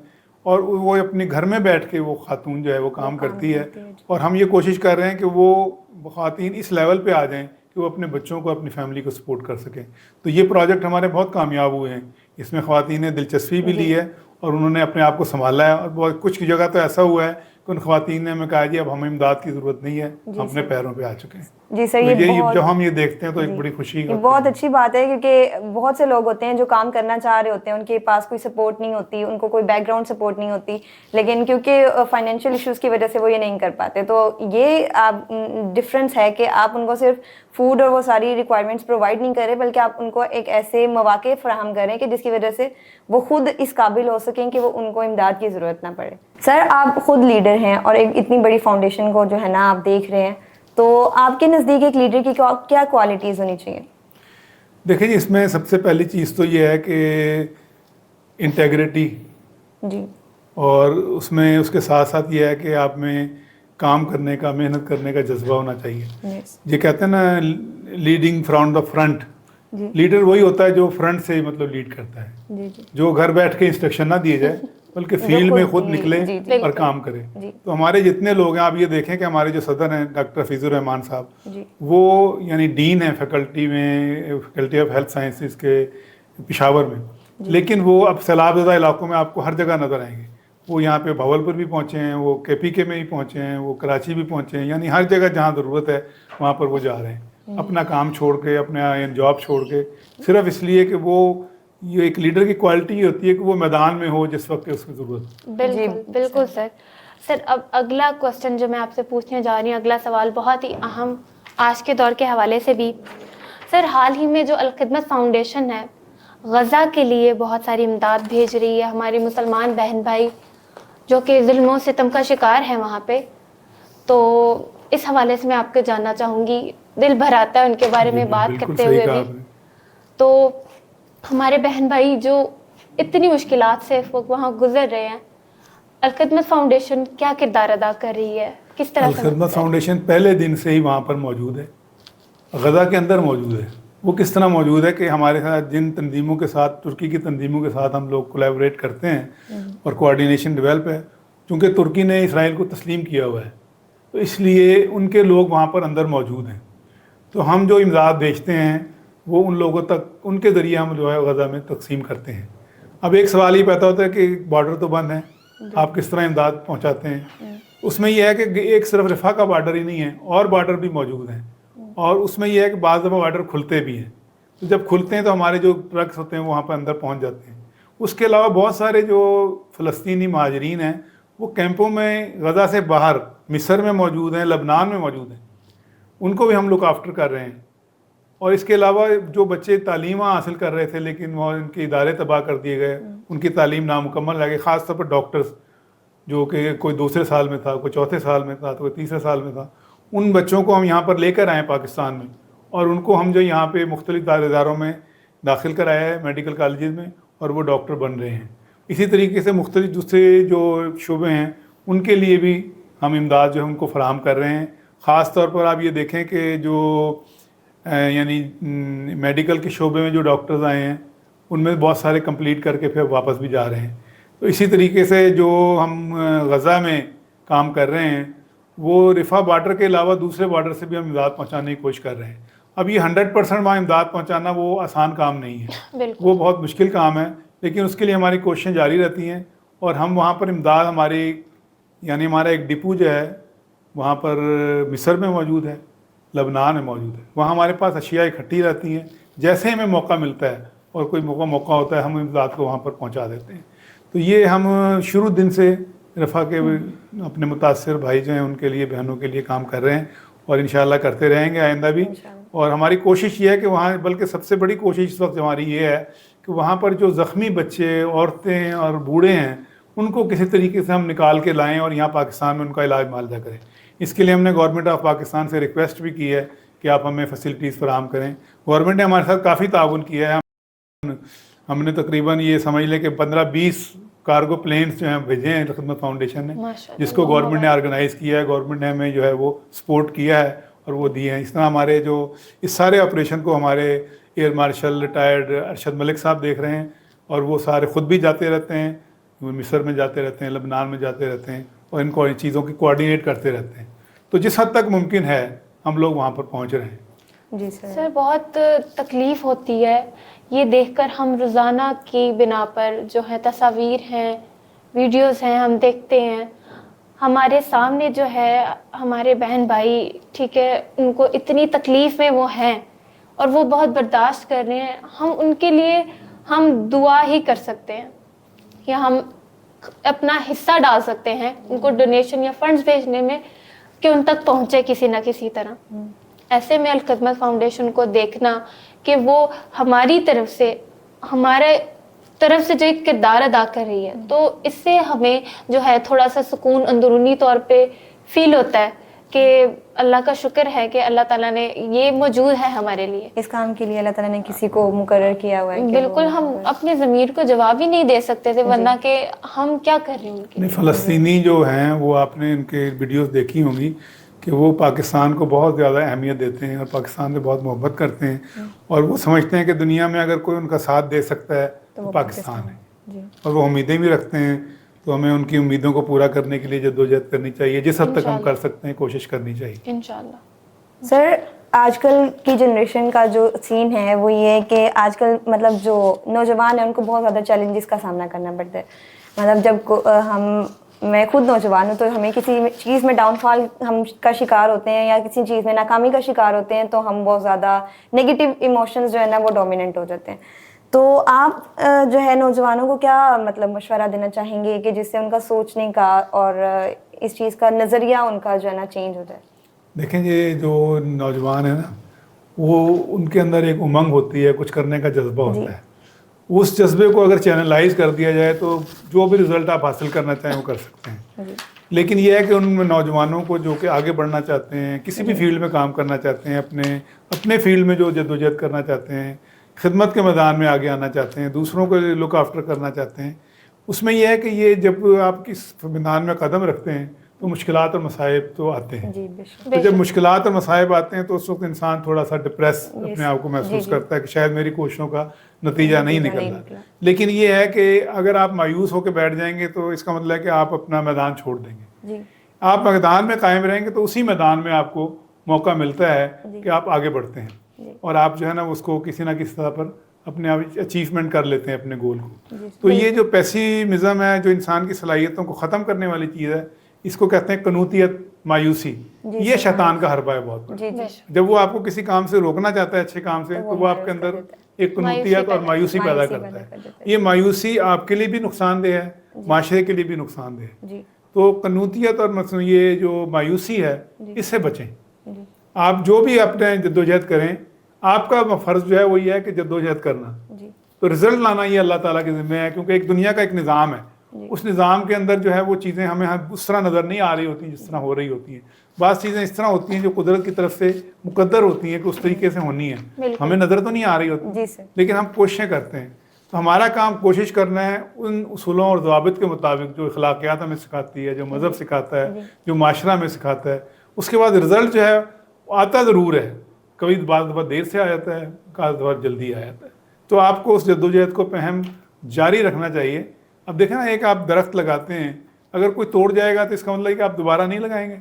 اور وہ اپنے گھر میں بیٹھ کے وہ خاتون جو ہے وہ کام کرتی ہے. اور ہم یہ کوشش کر رہے ہیں کہ وہ خواتین اس لیول پہ آ جائیں کہ وہ اپنے بچوں کو, اپنی فیملی کو سپورٹ کر سکیں. تو یہ پروجیکٹ ہمارے بہت کامیاب ہوئے ہیں. اس میں خواتین نے دلچسپی بھی لی ہے اور انہوں نے اپنے آپ کو سنبھالا ہے. اور بہت کچھ جگہ تو ایسا ہوا ہے کہ ان خواتین نے ہمیں کہا جی اب ہمیں امداد کی ضرورت نہیں ہے, ہم اپنے پیروں پہ آ چکے ہیں. جی سر, یہ جب ہم یہ دیکھتے ہیں تو ایک بڑی خوشی ہوتی ہے. بہت اچھی بات ہے, کیونکہ بہت سے لوگ ہوتے ہیں جو کام کرنا چاہ رہے ہوتے ہیں, ان کے پاس کوئی سپورٹ نہیں ہوتی, ان کو کوئی بیک گراؤنڈ سپورٹ نہیں ہوتی, لیکن کیونکہ فائنینشیل ایشوز کی وجہ سے وہ یہ نہیں کر پاتے. تو یہ ڈفرینس ہے کہ آپ ان کو صرف فوڈ اور وہ ساری ریکوائرمنٹس پرووائڈ نہیں کریں, بلکہ آپ ان کو ایک ایسے مواقع فراہم کریں کہ جس کی وجہ سے وہ خود اس قابل ہو سکیں کہ وہ ان کو امداد کی ضرورت نہ پڑے. سر آپ خود لیڈر ہیں اور ایک اتنی بڑی فاؤنڈیشن کو جو ہے نا آپ دیکھ رہے ہیں, تو آپ کے نزدیک ایک لیڈر کی کیا کوالٹیز ہونی چاہیے؟ دیکھیں جی, اس میں سب سے پہلی چیز تو یہ ہے کہ انٹیگریٹی, جی, اور اس میں اس کے ساتھ ساتھ یہ ہے کہ آپ میں کام کرنے کا, محنت کرنے کا جذبہ ہونا چاہیے. یہ کہتے ہیں نا leading from the front. Leader وہی ہوتا ہے جو فرنٹ سے مطلب لیڈ کرتا ہے, جو گھر بیٹھ کے انسٹرکشن نہ دیے جائے بلکہ فیلڈ میں خود نکلیں اور کام کریں. تو ہمارے جتنے لوگ ہیں, آپ یہ دیکھیں کہ ہمارے جو صدر ہیں ڈاکٹر حفیظ الرحمان صاحب, وہ یعنی ڈین ہیں فیکلٹی آف ہیلتھ سائنسز کے پشاور میں, لیکن وہ اب سیلاب زدہ علاقوں میں آپ کو ہر جگہ نظر آئیں گے. وہ یہاں پہ بھاولپور بھی پہنچے ہیں, وہ کے پی کے میں بھی پہنچے ہیں, وہ کراچی بھی پہنچے ہیں, یعنی ہر جگہ جہاں ضرورت ہے وہاں پر وہ جا رہے ہیں, اپنا کام چھوڑ کے, اپنا جاب چھوڑ کے, صرف اس لیے کہ وہ, یہ ایک لیڈر کی کوالٹی یہ ہوتی ہے کہ وہ میدان میں ہو جس وقت اس کی ضرورت. بالکل سر. سر اب اگلا کوسچن جو میں آپ سے پوچھنے جا رہی ہوں, اگلا سوال بہت ہی اہم آج کے دور کے حوالے سے بھی. سر حال ہی میں جو الخدمت فاؤنڈیشن ہے غزہ کے لیے بہت ساری امداد بھیج رہی ہے, ہمارے مسلمان بہن بھائی جو کہ ظلم و ستم کا شکار ہیں وہاں پہ. تو اس حوالے سے میں آپ کو جاننا چاہوں گی, دل بھر آتا ہے ان کے بارے میں بات کرتے ہوئے بھی. تو ہمارے بہن بھائی جو اتنی مشکلات سے وہاں گزر رہے ہیں, الخدمت فاؤنڈیشن کیا کردار ادا کر رہی ہے, کس طرح سے؟ الخدمت فاؤنڈیشن پہلے دن سے ہی وہاں پر موجود ہے, غزہ کے اندر موجود ہے. وہ کس طرح موجود ہے کہ ہمارے ساتھ جن تنظیموں کے ساتھ, ترکی کی تنظیموں کے ساتھ ہم لوگ کولیبوریٹ کرتے ہیں اور کوآرڈینیشن ڈیولپ ہے, چونکہ ترکی نے اسرائیل کو تسلیم کیا ہوا ہے تو اس لیے ان کے لوگ وہاں پر اندر موجود ہیں. تو ہم جو امداد بھیجتے ہیں وہ ان لوگوں تک, ان کے ذریعے ہم جو ہے غزہ میں تقسیم کرتے ہیں. اب ایک سوال یہ پیدا ہوتا ہے کہ بارڈر تو بند ہے, آپ کس طرح امداد پہنچاتے ہیں؟ اس میں یہ ہے کہ ایک صرف رفح کا بارڈر ہی نہیں ہے, اور بارڈر بھی موجود ہیں, اور اس میں یہ ہے کہ بعض دفعہ بارڈر کھلتے بھی ہیں. تو جب کھلتے ہیں تو ہمارے جو ٹرکس ہوتے ہیں وہاں پر اندر پہنچ جاتے ہیں. اس کے علاوہ بہت سارے جو فلسطینی مہاجرین ہیں وہ کیمپوں میں غزہ سے باہر مصر میں موجود ہیں, لبنان میں موجود ہیں, ان کو بھی ہم لوک آفٹر کر رہے ہیں. اور اس کے علاوہ جو بچے تعلیم حاصل کر رہے تھے لیکن وہ ان کے ادارے تباہ کر دیے گئے, ان کی تعلیم نامکمل رہ گئی, خاص طور پر ڈاکٹرز جو کہ کوئی دوسرے سال میں تھا, کوئی چوتھے سال میں تھا, تو کوئی تیسرے سال میں تھا, ان بچوں کو ہم یہاں پر لے کر آئے پاکستان میں, اور ان کو ہم جو یہاں پہ مختلف اداروں میں داخل کرایا ہے میڈیکل کالجز میں, اور وہ ڈاکٹر بن رہے ہیں. اسی طریقے سے مختلف دوسرے جو شعبے ہیں ان کے لیے بھی ہم امداد جو ہے ان کو فراہم کر رہے ہیں. خاص طور پر آپ یہ دیکھیں کہ جو یعنی میڈیکل کے شعبے میں جو ڈاکٹرز آئے ہیں ان میں بہت سارے کمپلیٹ کر کے پھر واپس بھی جا رہے ہیں. تو اسی طریقے سے جو ہم غزہ میں کام کر رہے ہیں وہ رفح بارڈر کے علاوہ دوسرے بارڈر سے بھی ہم امداد پہنچانے کی کوشش کر رہے ہیں. اب یہ 100% وہاں امداد پہنچانا وہ آسان کام نہیں ہے, وہ بہت مشکل کام ہے, لیکن اس کے لیے ہماری کوششیں جاری رہتی ہیں. اور ہم وہاں پر امداد ہماری یعنی ہمارا ایک ڈپو جو ہے وہاں پر مصر میں موجود ہے, لبنان میں موجود ہے, وہاں ہمارے پاس اشیاء اکٹھی رہتی ہیں. جیسے ہمیں موقع ملتا ہے اور کوئی موقع ہوتا ہے ہم امداد کو وہاں پر پہنچا دیتے ہیں. تو یہ ہم شروع دن سے رفح کے اپنے متاثر بھائی جو ہیں ان کے لیے, بہنوں کے لیے کام کر رہے ہیں, اور انشاءاللہ کرتے رہیں گے آئندہ بھی. اور ہماری کوشش یہ ہے کہ وہاں, بلکہ سب سے بڑی کوشش اس وقت ہماری یہ ہے کہ وہاں پر جو زخمی بچے, عورتیں اور بوڑھے ہیں ان کو کسی طریقے سے ہم نکال کے لائیں اور یہاں پاکستان میں ان کا علاج معالجہ کریں. اس کے لیے ہم نے گورنمنٹ آف پاکستان سے ریکویسٹ بھی کی ہے کہ آپ ہمیں فیسلٹیز فراہم کریں. گورنمنٹ نے ہمارے ساتھ کافی تعاون کیا ہے. ہم نے تقریباً یہ سمجھ لیں کہ 15-20 کارگو پلینس جو ہیں بھیجے ہیں خدمت فاؤنڈیشن نے, جس کو گورنمنٹ نے آرگنائز کیا ہے. گورنمنٹ نے ہمیں جو ہے وہ سپورٹ کیا ہے اور وہ دیے ہیں. اس طرح ہمارے جو اس سارے آپریشن کو ہمارے air marshal retired Arshad Malik صاحب دیکھ رہے ہیں, اور وہ سارے خود بھی جاتے رہتے ہیں, مصر میں جاتے رہتے ہیں, لبنان میں جاتے رہتے ہیں, اور ان کو ان چیزوں کی کوآرڈینیٹ کرتے رہتے ہیں. تو جس حد تک ممکن ہے ہم لوگ وہاں پر پہنچ رہے ہیں. جی سر, بہت تکلیف ہوتی ہے یہ دیکھ کر. ہم روزانہ کی بنا پر جو ہے تصاویر ہیں, ویڈیوز ہیں, ہم دیکھتے ہیں. ہمارے سامنے جو ہے ہمارے بہن بھائی, ٹھیک ہے, ان کو اتنی تکلیف میں وہ ہیں اور وہ بہت برداشت کر رہے ہیں. ہم ان کے لیے ہم دعا ہی کر سکتے ہیں, یا ہم اپنا حصہ ڈال سکتے ہیں ان کو ڈونیشن یا فنڈز بھیجنے میں کہ ان تک پہنچے کسی نہ کسی طرح. ایسے میں الخدمت فاؤنڈیشن کو دیکھنا کہ وہ ہماری طرف سے, ہمارے طرف سے جو ایک کردار ادا کر رہی ہے, تو اس سے ہمیں جو ہے تھوڑا سا سکون اندرونی طور پہ فیل ہوتا ہے کہ اللہ کا شکر ہے کہ اللہ تعالیٰ نے یہ موجود ہے ہمارے لیے. اس کام کے لیے اللہ تعالیٰ نے کسی کو مقرر کیا ہوا ہے. بالکل, ہم اپنے ضمیر کو جواب ہی نہیں دے سکتے تھے, ورنہ کہ ہم کیا کر رہے ہیں ان کے. فلسطینی جو ہیں وہ آپ نے ان کے ویڈیوز دیکھی ہوں گی کہ وہ پاکستان کو بہت زیادہ اہمیت دیتے ہیں اور پاکستان سے بہت محبت کرتے ہیں, اور وہ سمجھتے ہیں کہ دنیا میں اگر کوئی ان کا ساتھ دے سکتا ہے تو پاکستان ہے, اور وہ امیدیں بھی رکھتے ہیں. تو ہمیں ان کی امیدوں کو پورا کرنے کے لیے جدوجہد کرنی چاہیے, جس حد تک ہم کر سکتے ہیں کوشش کرنی چاہیے انشاءاللہ. سر, آج کل کی جنریشن کا جو سین ہے وہ یہ ہے کہ آج کل مطلب جو نوجوان ہیں ان کو بہت زیادہ چیلنجز کا سامنا کرنا پڑتا ہے. مطلب جب میں خود نوجوان ہوں تو ہمیں کسی چیز میں ڈاؤن فال ہم کا شکار ہوتے ہیں یا کسی چیز میں ناکامی کا شکار ہوتے ہیں تو ہم بہت زیادہ نگیٹیو ایموشنز جو ہے نا وہ ڈومیننٹ ہو جاتے ہیں. تو آپ جو ہے نوجوانوں کو کیا مطلب مشورہ دینا چاہیں گے کہ جس سے ان کا سوچنے کا اور اس چیز کا نظریہ ان کا جو ہے نا چینج ہو جائے؟ دیکھیں, یہ جو نوجوان ہیں نا وہ ان کے اندر ایک امنگ ہوتی ہے, کچھ کرنے کا جذبہ ہوتا ہے. اس جذبے کو اگر چینلائز کر دیا جائے تو جو بھی رزلٹ آپ حاصل کرنا چاہیں وہ کر سکتے ہیں. لیکن یہ ہے کہ ان نوجوانوں کو جو کہ آگے بڑھنا چاہتے ہیں, کسی بھی فیلڈ میں کام کرنا چاہتے ہیں, اپنے فیلڈ میں جو جدوجہد کرنا چاہتے ہیں, خدمت کے میدان میں آگے آنا چاہتے ہیں, دوسروں کو لک آفٹر کرنا چاہتے ہیں, اس میں یہ ہے کہ یہ جب آپ کس میدان میں قدم رکھتے ہیں تو مشکلات اور مصائب تو آتے ہیں. تو جب مشکلات اور مصائب آتے ہیں تو اس وقت انسان تھوڑا سا ڈپریس اپنے آپ کو محسوس کرتا ہے کہ شاید میری کوششوں کا نتیجہ نہیں نکلنا. لیکن یہ ہے کہ اگر آپ مایوس ہو کے بیٹھ جائیں گے تو اس کا مطلب ہے کہ آپ اپنا میدان چھوڑ دیں گے. آپ میدان میں قائم رہیں گے تو اسی میدان میں آپ کو موقع ملتا ہے کہ آپ آگے بڑھتے ہیں, اور آپ جو ہے نا اس کو کسی نہ کسی طرح پر اپنے آپ اچیومنٹ کر لیتے ہیں اپنے گول کو. تو یہ جو پیسیمزم ہے, جو انسان کی صلاحیتوں کو ختم کرنے والی چیز ہے, اس کو کہتے ہیں قنوطیت مایوسی، یہ شیطان کا حربہ ہے بہت بڑا. جب وہ آپ کو کسی کام سے روکنا چاہتا ہے اچھے کام سے، تو وہ آپ کے اندر ایک قنوطیت اور مایوسی پیدا کرتا ہے. یہ مایوسی آپ کے لیے بھی نقصان دہ ہے، معاشرے کے لیے بھی نقصان دہ ہے. تو قنوطیت اور یہ جو مایوسی ہے اس سے بچیں. آپ جو بھی اپنے جدوجہد کریں، آپ کا فرض جو ہے وہ یہ ہے کہ جدوجہد کرنا. تو رزلٹ لانا یہ اللہ تعالیٰ کے ذمہ ہے، کیونکہ ایک دنیا کا ایک نظام ہے. اس نظام کے اندر جو ہے وہ چیزیں ہمیں اس طرح نظر نہیں آ رہی ہوتی جس طرح ہو رہی ہوتی ہیں. بعض چیزیں اس طرح ہوتی ہیں جو قدرت کی طرف سے مقدر ہوتی ہیں کہ اس طریقے سے ہونی ہیں، ہمیں نظر تو نہیں آ رہی ہوتی لیکن ہم کوششیں کرتے ہیں. تو ہمارا کام کوشش کرنا ہے ان اصولوں اور ضوابط کے مطابق جو اخلاقیات ہمیں سکھاتی ہے، جو مذہب سکھاتا ہے، جو معاشرہ ہمیں سکھاتا ہے. اس کے بعد رزلٹ جو ہے آتا ضرور ہے، کبھی بعض دفعہ دیر سے آ جاتا ہے، بعض دفعہ جلدی آ جاتا ہے. تو آپ کو اس جدوجہد کو پہم جاری رکھنا چاہیے. اب دیکھیں نا، ایک آپ درخت لگاتے ہیں، اگر کوئی توڑ جائے گا تو اس کا مطلب ہے کہ آپ دوبارہ نہیں لگائیں گے،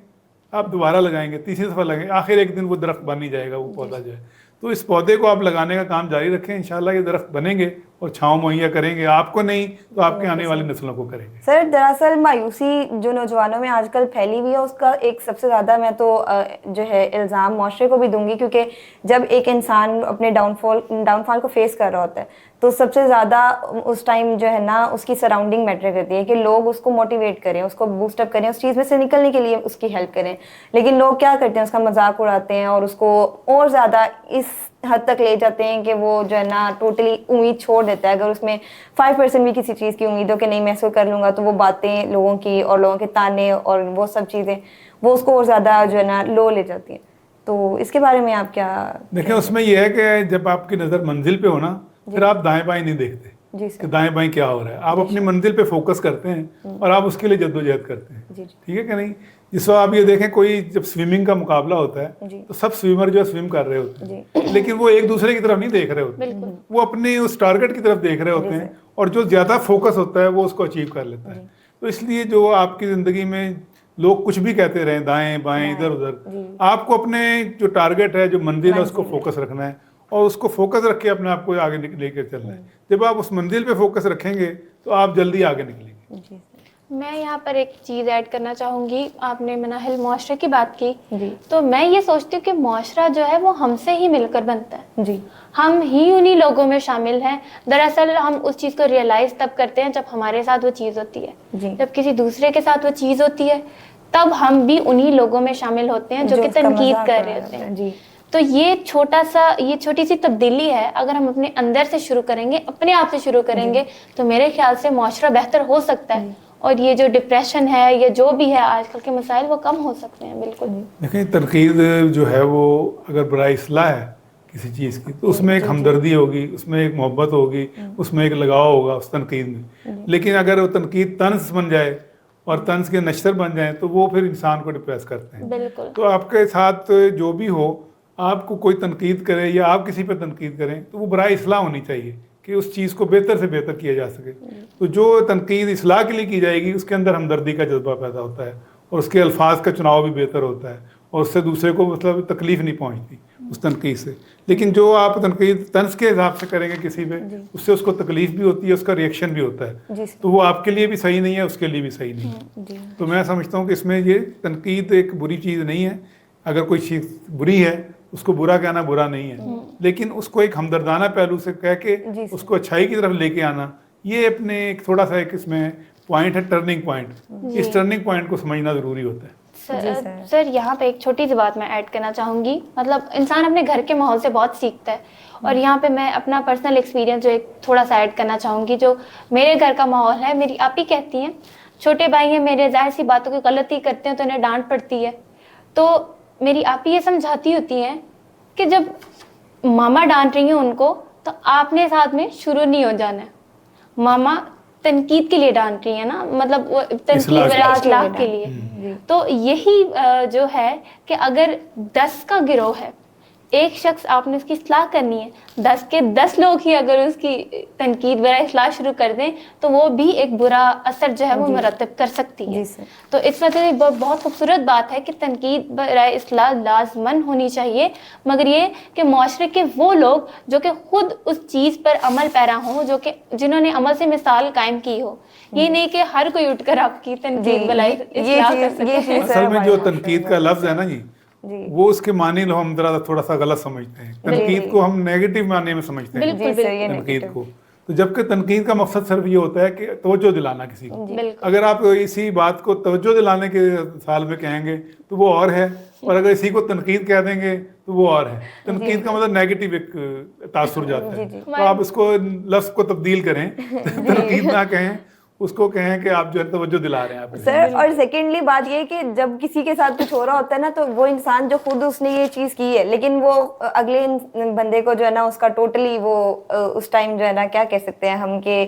آپ دوبارہ لگائیں گے، تیسری دفعہ لگائیں گے، آخر ایک دن وہ درخت بن ہی جائے گا، وہ پودا جو ہے. تو اس پودے کو آپ لگانے کا کام جاری رکھیں، انشاءاللہ یہ درخت بنیں گے اور چھاؤں مہیا کریں گے، آپ کو نہیں تو آپ کے آنے والی نسلوں کو کریں گے. سر دراصل مایوسی جو نوجوانوں میں آج کل پھیلی ہوئی ہے، اس کا ایک سب سے زیادہ میں تو جو ہے الزام معاشرے کو بھی دوں گی، کیونکہ جب ایک انسان اپنے ڈاؤن فال کو فیس کر رہا ہوتا ہے تو سب سے زیادہ اس ٹائم جو ہے نا اس کی سراؤنڈنگ میٹر کرتی ہے کہ لوگ اس کو موٹیویٹ کریں، اس کو بوسٹ اپ کریں، اس چیز میں سے نکلنے کے لیے اس کی ہیلپ کریں. لیکن لوگ کیا کرتے ہیں، اس کا مذاق اڑاتے ہیں اور اس کو اور زیادہ اس حد تک لے جاتے ہیں کہ وہ جو ہے نا ٹوٹلی امید چھوڑ دیتا ہے. اگر اس میں 5% بھی کسی چیز کی امید ہو کہ نہیں میں اس کو کر لوں گا، تو وہ باتیں لوگوں کی اور لوگوں کے تانے اور وہ سب چیزیں وہ اس کو اور زیادہ جو ہے نا لو لے جاتی ہیں. تو اس کے بارے میں آپ کیا دیکھیں؟ اس میں یہ ہے کہ جب آپ کی نظر منزل پہ ہو نا، پھر آپ دائیں بائیں نہیں دیکھتے کہ دائیں بائیں کیا ہو رہا ہے. آپ اپنی منزل پہ فوکس کرتے ہیں اور آپ اس کے لیے جدوجہد کرتے ہیں. ٹھیک ہے کہ نہیں؟ جس وقت آپ یہ دیکھیں، کوئی جب سوئمنگ کا مقابلہ ہوتا ہے تو سب سوئمر جو ہے سوئم کر رہے ہوتے ہیں، لیکن وہ ایک دوسرے کی طرف نہیں دیکھ رہے ہوتے، وہ اپنے اس ٹارگٹ کی طرف دیکھ رہے ہوتے ہیں، اور جو زیادہ فوکس ہوتا ہے وہ اس کو اچیو کر لیتا ہے. تو اس لیے جو آپ کی زندگی میں لوگ کچھ بھی کہتے رہیں، دائیں بائیں ادھر ادھر، آپ کو اپنے جو ٹارگٹ ہے، جو منزل ہے، اس کو فوکس رکھنا ہے اور اس کو فوکس رکھ کے اپنے آپ کو آگے لے کے چلنا ہے. جب آپ اس منزل پہ فوکس رکھیں گے تو آپ جلدی آگے نکلیں گے. میں یہاں پر ایک چیز ایڈ کرنا چاہوں گی. آپ نے مناحل معاشرے کی بات کی، تو میں یہ سوچتی ہوں کہ معاشرہ جو ہے وہ ہم سے ہی مل کر بنتا ہے. ہم ہی انہی لوگوں میں شامل ہیں. دراصل ہم اس چیز کو ریئلائز تب کرتے ہیں جب ہمارے ساتھ وہ چیز ہوتی ہے. جب کسی دوسرے کے ساتھ وہ چیز ہوتی ہے تب ہم بھی انہی لوگوں میں شامل ہوتے ہیں جو کہ تنقید کر رہے ہوتے ہیں. تو یہ چھوٹی سی تبدیلی ہے. اگر ہم اپنے اندر سے شروع کریں گے، اپنے آپ سے شروع کریں گے، تو میرے خیال سے معاشرہ بہتر ہو سکتا ہے، اور یہ جو ڈپریشن ہے یا جو بھی ہے آج کل کے مسائل، وہ کم ہو سکتے ہیں. بالکل. دیکھیں، تنقید جو ہے وہ اگر برائے اصلاح ہے کسی چیز کی، تو اس میں ایک ہمدردی ہوگی، اس میں ایک محبت ہوگی، اس میں ایک لگاؤ ہوگا اس تنقید میں. لیکن اگر وہ تنقید طنز بن جائے اور طنز کے نشتر بن جائیں تو وہ پھر انسان کو ڈپریس کرتے ہیں. بالکل. تو آپ کے ساتھ جو بھی ہو، آپ کو کوئی تنقید کرے یا آپ کسی پہ تنقید کریں، تو وہ برائے اصلاح ہونی چاہیے کہ اس چیز کو بہتر سے بہتر کیا جا سکے. تو جو تنقید اصلاح کے لیے کی جائے گی، اس کے اندر ہمدردی کا جذبہ پیدا ہوتا ہے اور اس کے الفاظ کا چناؤ بھی بہتر ہوتا ہے اور اس سے دوسرے کو مطلب تکلیف نہیں پہنچتی اس تنقید سے. لیکن جو آپ تنقید طنز کے حساب سے کریں گے کسی پہ، اس سے اس کو تکلیف بھی ہوتی ہے، اس کا ریئیکشن بھی ہوتا ہے، تو وہ آپ کے لیے بھی صحیح نہیں ہے، اس کے لیے بھی صحیح نہیں ہے. تو میں سمجھتا ہوں کہ اس میں یہ تنقید ایک بری چیز نہیں ہے. اگر کوئی چیز بری ہے، اس کو برا کہنا برا نہیں ہے، لیکن اس کو ایک ہمدردانہ پہلو سے کہہ کے اس کو اچھائی کی طرف لے کے آنا، یہ اپنے ایک تھوڑا سا ایک اس میں پوائنٹ ہے، ٹرننگ پوائنٹ. اس ٹرننگ پوائنٹ کو سمجھنا ضروری ہوتا ہے. سر یہاں پہ ایک چھوٹی سی بات میں ایڈ کرنا چاہوں گی. مطلب انسان اپنے گھر کے ماحول سے بہت سیکھتا ہے، اور یہاں پہ میں اپنا پرسنل ایکسپیرینس جو ایک تھوڑا سا ایڈ کرنا چاہوں گی. جو میرے گھر کا ماحول ہے، میری آپی کہتی ہیں، چھوٹے بھائی ہیں میرے، ظاہر سی باتوں کی غلطی کرتے ہیں تو انہیں ڈانٹ پڑتی ہے. تو میری آپی یہ سمجھاتی ہوتی ہیں کہ جب ماما ڈانٹ رہی ہیں ان کو، تو آپ نے ساتھ میں شروع نہیں ہو جانا ہے. ماما تنقید کے لیے ڈانٹ رہی ہیں نا، مطلب وہ تنقید اصلاح کے لیے. تو یہی جو ہے کہ اگر 10 کا گروہ ہے ایک شخص آپ نے اس کی اصلاح کرنی ہے، 10 کے 10 لوگ ہی اگر اس کی تنقید برائے اصلاح شروع کر دیں تو وہ بھی ایک برا اثر جو ہے وہ مرتب کر سکتی ہے. تو اس وجہ سے بہت خوبصورت بات ہے کہ تنقید برائے اصلاح لازماً ہونی چاہیے، مگر یہ کہ معاشرے کے وہ لوگ جو کہ خود اس چیز پر عمل پیرا ہوں، جو کہ جنہوں نے عمل سے مثال قائم کی ہو. یہ نہیں کہ ہر کوئی اٹھ کر آپ کی تنقید برائے اصلاح کر سکے. اصل میں جو تنقید کا لفظ ہے نا جی، وہ اس کے معنی ہم تھوڑا سا غلط سمجھتے ہیں. تنقید کو ہم نیگیٹو معنی میں سمجھتے ہیں تنقید کو، تو جبکہ تنقید کا مقصد صرف یہ ہوتا ہے کہ توجہ دلانا کسی کو. اگر آپ اسی بات کو توجہ دلانے کے سال میں کہیں گے تو وہ اور ہے، اور اگر اسی کو تنقید کہہ دیں گے تو وہ اور ہے. تنقید کا مطلب نیگیٹو ایک تاثر جاتا ہے. تو آپ اس کو لفظ کو تبدیل کریں، تنقید نہ کہیں، اس کو کہیں کہ آپ جو ہے توجہ دلا رہے ہیں آپ سر. اور سیکنڈلی بات یہ کہ جب کسی کے ساتھ کچھ ہو رہا ہوتا ہے نا، تو وہ انسان جو خود اس نے یہ چیز کی ہے، لیکن وہ اگلے بندے کو جو ہے نا اس کا ٹوٹلی وہ اس ٹائم جو ہے نا کیا کہہ سکتے ہیں ہم کہ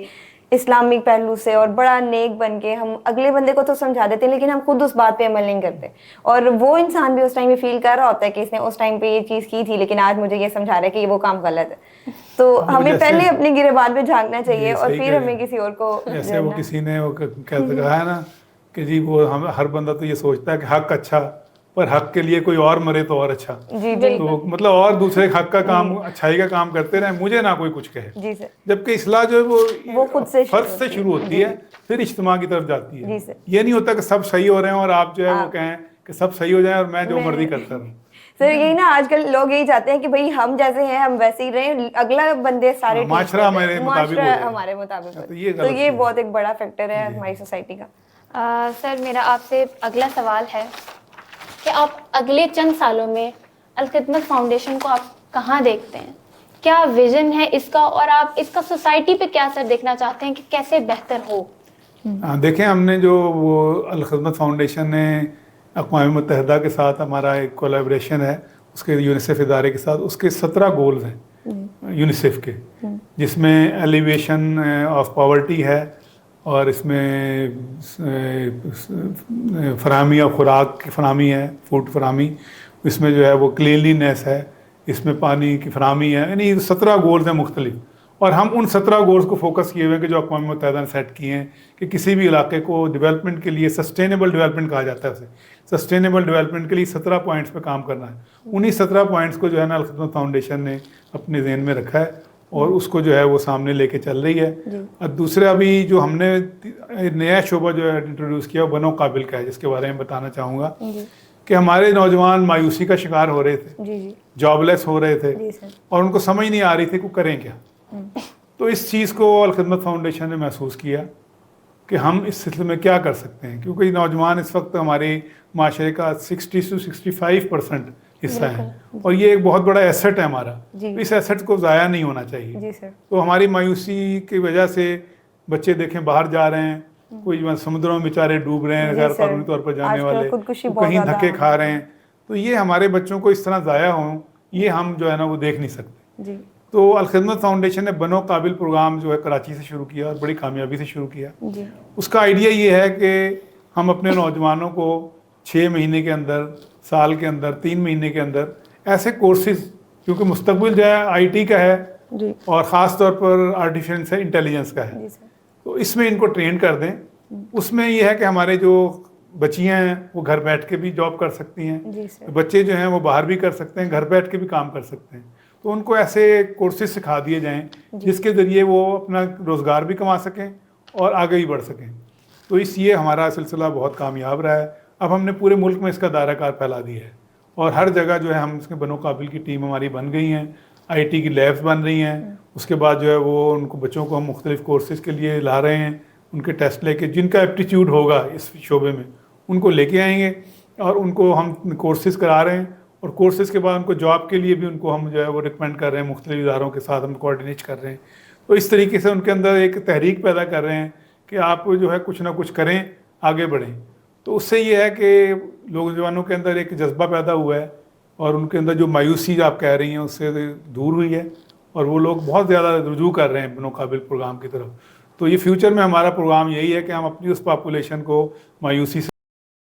اسلامک پہلو سے اور بڑا نیک بن کے ہم اگلے بندے کو تو سمجھا دیتے ہیں، لیکن ہم خود اس بات پہ عمل نہیں کرتے. اور وہ انسان بھی اس ٹائم یہ فیل کر رہا ہوتا ہے کہ اس نے اس ٹائم پہ یہ چیز کی تھی، لیکن آج مجھے یہ سمجھا رہا ہے کہ یہ وہ کام غلط ہے. تو ہمیں پہلے اپنے گریبان پہ جھانکنا چاہیے اور پھر ہمیں کسی اور کو. جیسے وہ کسی نے کہا ہے نا کہ جی وہ ہر بندہ تو یہ سوچتا ہے کہ حق اچھا، پر حق کے لیے کوئی اور مرے تو اور اچھا. تو مطلب اور دوسرے حق کا کام، اچھائی کا کام کرتے رہے، مجھے نہ کوئی کچھ کہے. جبکہ اصلاح جو ہے وہ خود سے فرد سے شروع ہوتی ہے، پھر اجتماع کی طرف جاتی ہے. یہ نہیں ہوتا کہ سب صحیح ہو رہے ہیں اور آپ جو ہے وہ کہیں کہ سب صحیح ہو جائیں اور میں جو مرضی کرتا رہوں. سر یہی نا آج کل لوگ یہی چاہتے ہیں کہ بھئی ہم جیسے ہیں ہم ویسے ہی رہیں، اگلا بندے سارے معاشرہ ہمارے مطابق ہو. تو یہ بہت ایک بڑا فیکٹر ہے ہماری سوسائٹی کا. سر میرا آپ سے اگلا سوال ہے کہ آپ اگلے چند سالوں میں الخدمت فاؤنڈیشن کو آپ کہاں دیکھتے ہیں؟ کیا ویژن ہے اس کا، اور آپ اس کا سوسائٹی پہ کیا اثر دیکھنا چاہتے ہیں کہ کیسے بہتر ہو؟ دیکھیں، ہم نے جو وہ الخدمت فاؤنڈیشن نے اقوام متحدہ کے ساتھ ہمارا ایک کولیبریشن ہے اس کے یونیسیف ادارے کے ساتھ، اس کے 17 گولز ہیں یونیسیف کے، جس میں ایلیویشن آف پاورٹی ہے، اور اس میں فراہمی اور خوراک کی فراہمی ہے، فوڈ فراہمی، اس میں جو ہے وہ کلینلینس ہے، اس میں پانی کی فراہمی ہے. یعنی 17 گولز ہیں مختلف، اور ہم ان 17 گولز کو فوکس کیے ہوئے ہیں کہ جو اقوام متحدہ نے سیٹ کیے ہیں کہ کسی بھی علاقے کو ڈیولپمنٹ کے لیے سسٹینیبل ڈیولپمنٹ کہا جاتا ہے اسے. سسٹینیبل ڈیولپمنٹ کے لیے 17 پوائنٹس پہ کام کرنا ہے. انہی 17 پوائنٹس کو جو ہے نا الخدمت فاؤنڈیشن نے اپنے ذہن میں رکھا ہے اور اس کو جو ہے وہ سامنے لے کے چل رہی ہے. اور دوسرا ابھی جو ہم نے نیا شعبہ جو ہے انٹروڈیوس کیا وہ بنو قابل کا ہے، جس کے بارے میں بتانا چاہوں گا کہ ہمارے نوجوان مایوسی کا شکار ہو رہے تھے، جاب لیس ہو رہے تھے، اور ان کو سمجھ نہیں آ رہی تھی کہ کریں کیا. تو اس چیز کو الخدمت فاؤنڈیشن نے محسوس کیا کہ ہم اس سلسلے میں کیا کر سکتے ہیں، کیونکہ نوجوان اس وقت ہمارے معاشرے کا 60 سے 65% حصہ ہے، اور یہ ایک بہت بڑا ایسٹ ہے ہمارا. اس ایسٹ کو ضائع نہیں ہونا چاہیے. تو ہماری مایوسی کی وجہ سے بچے دیکھیں باہر جا رہے ہیں، کوئی سمندروں میں بیچارے ڈوب رہے ہیں غیر قانونی طور پر جانے والے، کہیں دھکے کھا رہے ہیں. تو یہ ہمارے بچوں کو اس طرح ضائع ہوں، یہ ہم جو ہے نا وہ دیکھ نہیں سکتے. تو الخدمت فاؤنڈیشن نے بنو قابل پروگرام جو ہے کراچی سے شروع کیا اور بڑی کامیابی سے شروع کیا. اس کا آئیڈیا یہ ہے کہ ہم اپنے نوجوانوں کو 6 مہینے کے اندر، سال کے اندر، 3 مہینے کے اندر ایسے کورسز، کیونکہ مستقبل جو ہے آئی ٹی کا ہے اور خاص طور پر آرٹیفیشل انٹیلیجنس کا ہے، تو اس میں ان کو ٹرین کر دیں. اس میں یہ ہے کہ ہمارے جو بچیاں ہیں وہ گھر بیٹھ کے بھی جاب کر سکتی ہیں، بچے جو ہیں وہ باہر بھی کر سکتے ہیں، گھر بیٹھ کے بھی کام کر سکتے ہیں. تو ان کو ایسے کورسز سکھا دیے جائیں جس کے ذریعے وہ اپنا روزگار بھی کما سکیں اور آگے بھی بڑھ سکیں. تو یہ ہمارا سلسلہ بہت کامیاب رہا ہے. اب ہم نے پورے ملک میں اس کا دائرہ کار پھیلا دیا ہے، اور ہر جگہ جو ہے ہم اس کے بنو قابل کی ٹیم ہماری بن گئی ہیں، آئی ٹی کی لیبس بن رہی ہیں. اس کے بعد جو ہے وہ ان کو بچوں کو ہم مختلف کورسز کے لیے لا رہے ہیں، ان کے ٹیسٹ لے کے جن کا ایپٹیچیوڈ ہوگا اس شعبے میں ان کو لے کے آئیں گے، اور ان کو ہم کورسز کرا رہے ہیں. اور کورسز کے بعد ان کو جاب کے لیے بھی ان کو ہم جو ہے وہ ریکمینڈ کر رہے ہیں، مختلف اداروں کے ساتھ ہم کوآرڈینیٹ کر رہے ہیں. تو اس طریقے سے ان کے اندر ایک تحریک پیدا کر رہے ہیں کہ آپ جو ہے کچھ نہ کچھ کریں، آگے بڑھیں. تو اس سے یہ ہے کہ نوجوانوں کے اندر ایک جذبہ پیدا ہوا ہے، اور ان کے اندر جو مایوسی آپ کہہ رہی ہیں اس سے دور ہوئی ہے، اور وہ لوگ بہت زیادہ رجوع کر رہے ہیں بنو قابل پروگرام کی طرف. تو یہ فیوچر میں ہمارا پروگرام یہی ہے کہ ہم اپنی اس پاپولیشن کو مایوسی سے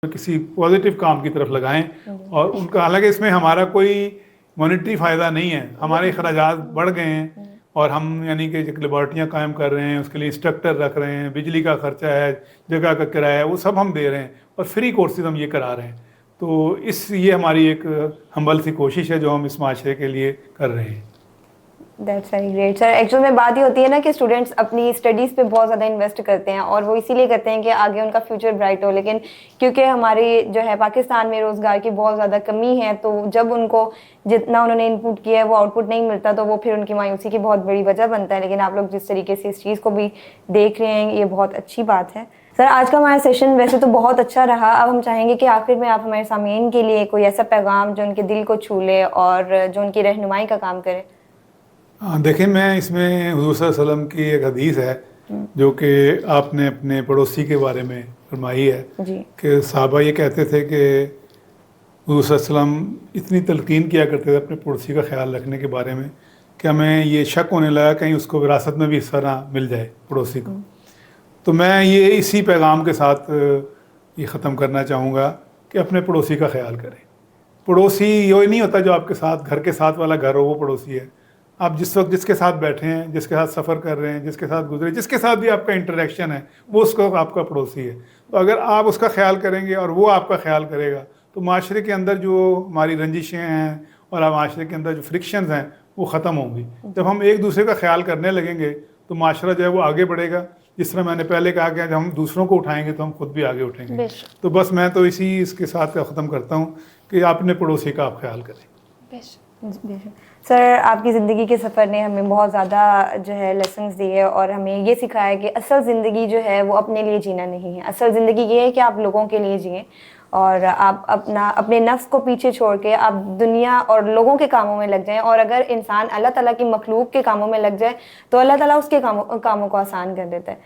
کسی پازیٹیو کام کی طرف لگائیں. اور ان کا حالانکہ اس میں ہمارا کوئی مانیٹری فائدہ نہیں ہے. ہمارے اخراجات بڑھ گئے ہیں اور ہم یعنی کہ لیبارٹریاں قائم کر رہے ہیں, اس کے لیے انسٹرکٹر رکھ رہے ہیں, بجلی کا خرچہ ہے, جگہ کا کرایہ ہے, وہ سب ہم دے رہے ہیں اور فری کورسز ہم یہ کرا رہے ہیں. تو یہ ہماری ایک ہمبل سی کوشش ہے جو ہم اس معاشرے کے لیے کر رہے ہیں. That's very great sir. Actual میں بات یہ ہوتی ہے نا کہ اسٹوڈنٹس اپنی اسٹڈیز پہ بہت زیادہ انویسٹ کرتے ہیں اور وہ اسی لیے کرتے ہیں کہ آگے ان کا فیوچر برائٹ ہو, لیکن کیونکہ ہماری جو ہے پاکستان میں روزگار کی بہت زیادہ کمی ہے, تو جب ان کو جتنا انہوں نے ان پٹ کیا ہے وہ آؤٹ پٹ نہیں ملتا تو وہ پھر ان کی مایوسی کی بہت بڑی وجہ بنتا ہے. لیکن آپ لوگ جس طریقے سے اس چیز کو بھی دیکھ رہے ہیں یہ بہت اچھی بات ہے. سر آج کا ہمارا سیشن ویسے تو بہت اچھا رہا. اب ہم چاہیں گے کہ آخر میں آپ ہمارے سامعین کے لیے کوئی ایسا پیغام جو ان کے دل کو چھو لے اور جو ان کی رہنمائی کا کام کرے. دیکھیں, میں اس میں حضور صلی اللہ علیہ وسلم کی ایک حدیث ہے جو کہ آپ نے اپنے پڑوسی کے بارے میں فرمائی ہے جی کہ صحابہ یہ کہتے تھے کہ حضور صلی اللہ علیہ وسلم اتنی تلقین کیا کرتے تھے اپنے پڑوسی کا خیال رکھنے کے بارے میں کہ ہمیں یہ شک ہونے لگا کہیں اس کو وراثت میں بھی حصہ نہ مل جائے پڑوسی کو. تو میں یہ اسی پیغام کے ساتھ یہ ختم کرنا چاہوں گا کہ اپنے پڑوسی کا خیال کریں. پڑوسی یہ نہیں ہوتا جو آپ کے ساتھ گھر کے ساتھ والا گھر ہو وہ پڑوسی ہے. آپ جس وقت جس کے ساتھ بیٹھے ہیں, جس کے ساتھ سفر کر رہے ہیں, جس کے ساتھ گزرے, جس کے ساتھ بھی آپ کا انٹریکشن ہے وہ اس کو آپ کا پڑوسی ہے. تو اگر آپ اس کا خیال کریں گے اور وہ آپ کا خیال کرے گا تو معاشرے کے اندر جو ہماری رنجشیں ہیں اور معاشرے کے اندر جو فرکشنز ہیں وہ ختم ہوں گی. جب ہم ایک دوسرے کا خیال کرنے لگیں گے تو معاشرہ جو ہے وہ آگے بڑھے گا. جس طرح میں نے پہلے کہا کہ جب ہم دوسروں کو اٹھائیں گے تو ہم خود بھی آگے اٹھیں گے. تو بس میں تو اس کے ساتھ ختم کرتا ہوں کہ آپ اپنے پڑوسی کا آپ خیال کریں. سر آپ کی زندگی کے سفر نے ہمیں بہت زیادہ جو ہے لیسنز دیے اور ہمیں یہ سکھایا کہ اصل زندگی جو ہے وہ اپنے لیے جینا نہیں ہے. اصل زندگی یہ ہے کہ آپ لوگوں کے لیے جئیں اور آپ اپنے نفس کو پیچھے چھوڑ کے آپ دنیا اور لوگوں کے کاموں میں لگ جائیں. اور اگر انسان اللہ تعالیٰ کی مخلوق کے کاموں میں لگ جائے تو اللہ تعالیٰ اس کے کاموں کو آسان کر دیتا ہے.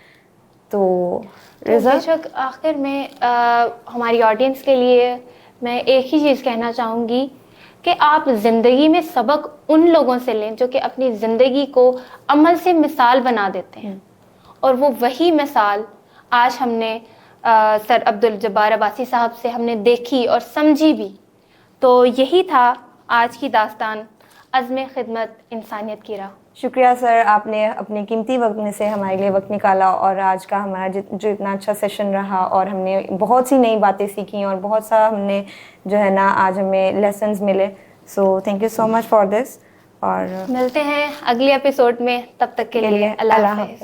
تو بے شک آخر میں ہماری آڈینس کے لیے میں ایک ہی چیز کہنا چاہوں گی کہ آپ زندگی میں سبق ان لوگوں سے لیں جو کہ اپنی زندگی کو عمل سے مثال بنا دیتے ہیں, اور وہ وہی مثال آج ہم نے سر عبدالجبار عباسی صاحب سے ہم نے دیکھی اور سمجھی بھی. تو یہی تھا آج کی داستان عزم خدمت انسانیت کی راہ. شکریہ سر, آپ نے اپنے قیمتی وقت میں سے ہمارے لیے وقت نکالا اور آج کا ہمارا جو اتنا اچھا سیشن رہا اور ہم نے بہت سی نئی باتیں سیکھیں اور بہت سا ہم نے جو ہے نا آج ہمیں لیسنز ملے. So thank you so much for this, اور ملتے ہیں اگلی ایپیسوڈ میں. تب تک کے لیے اللہ حافظ.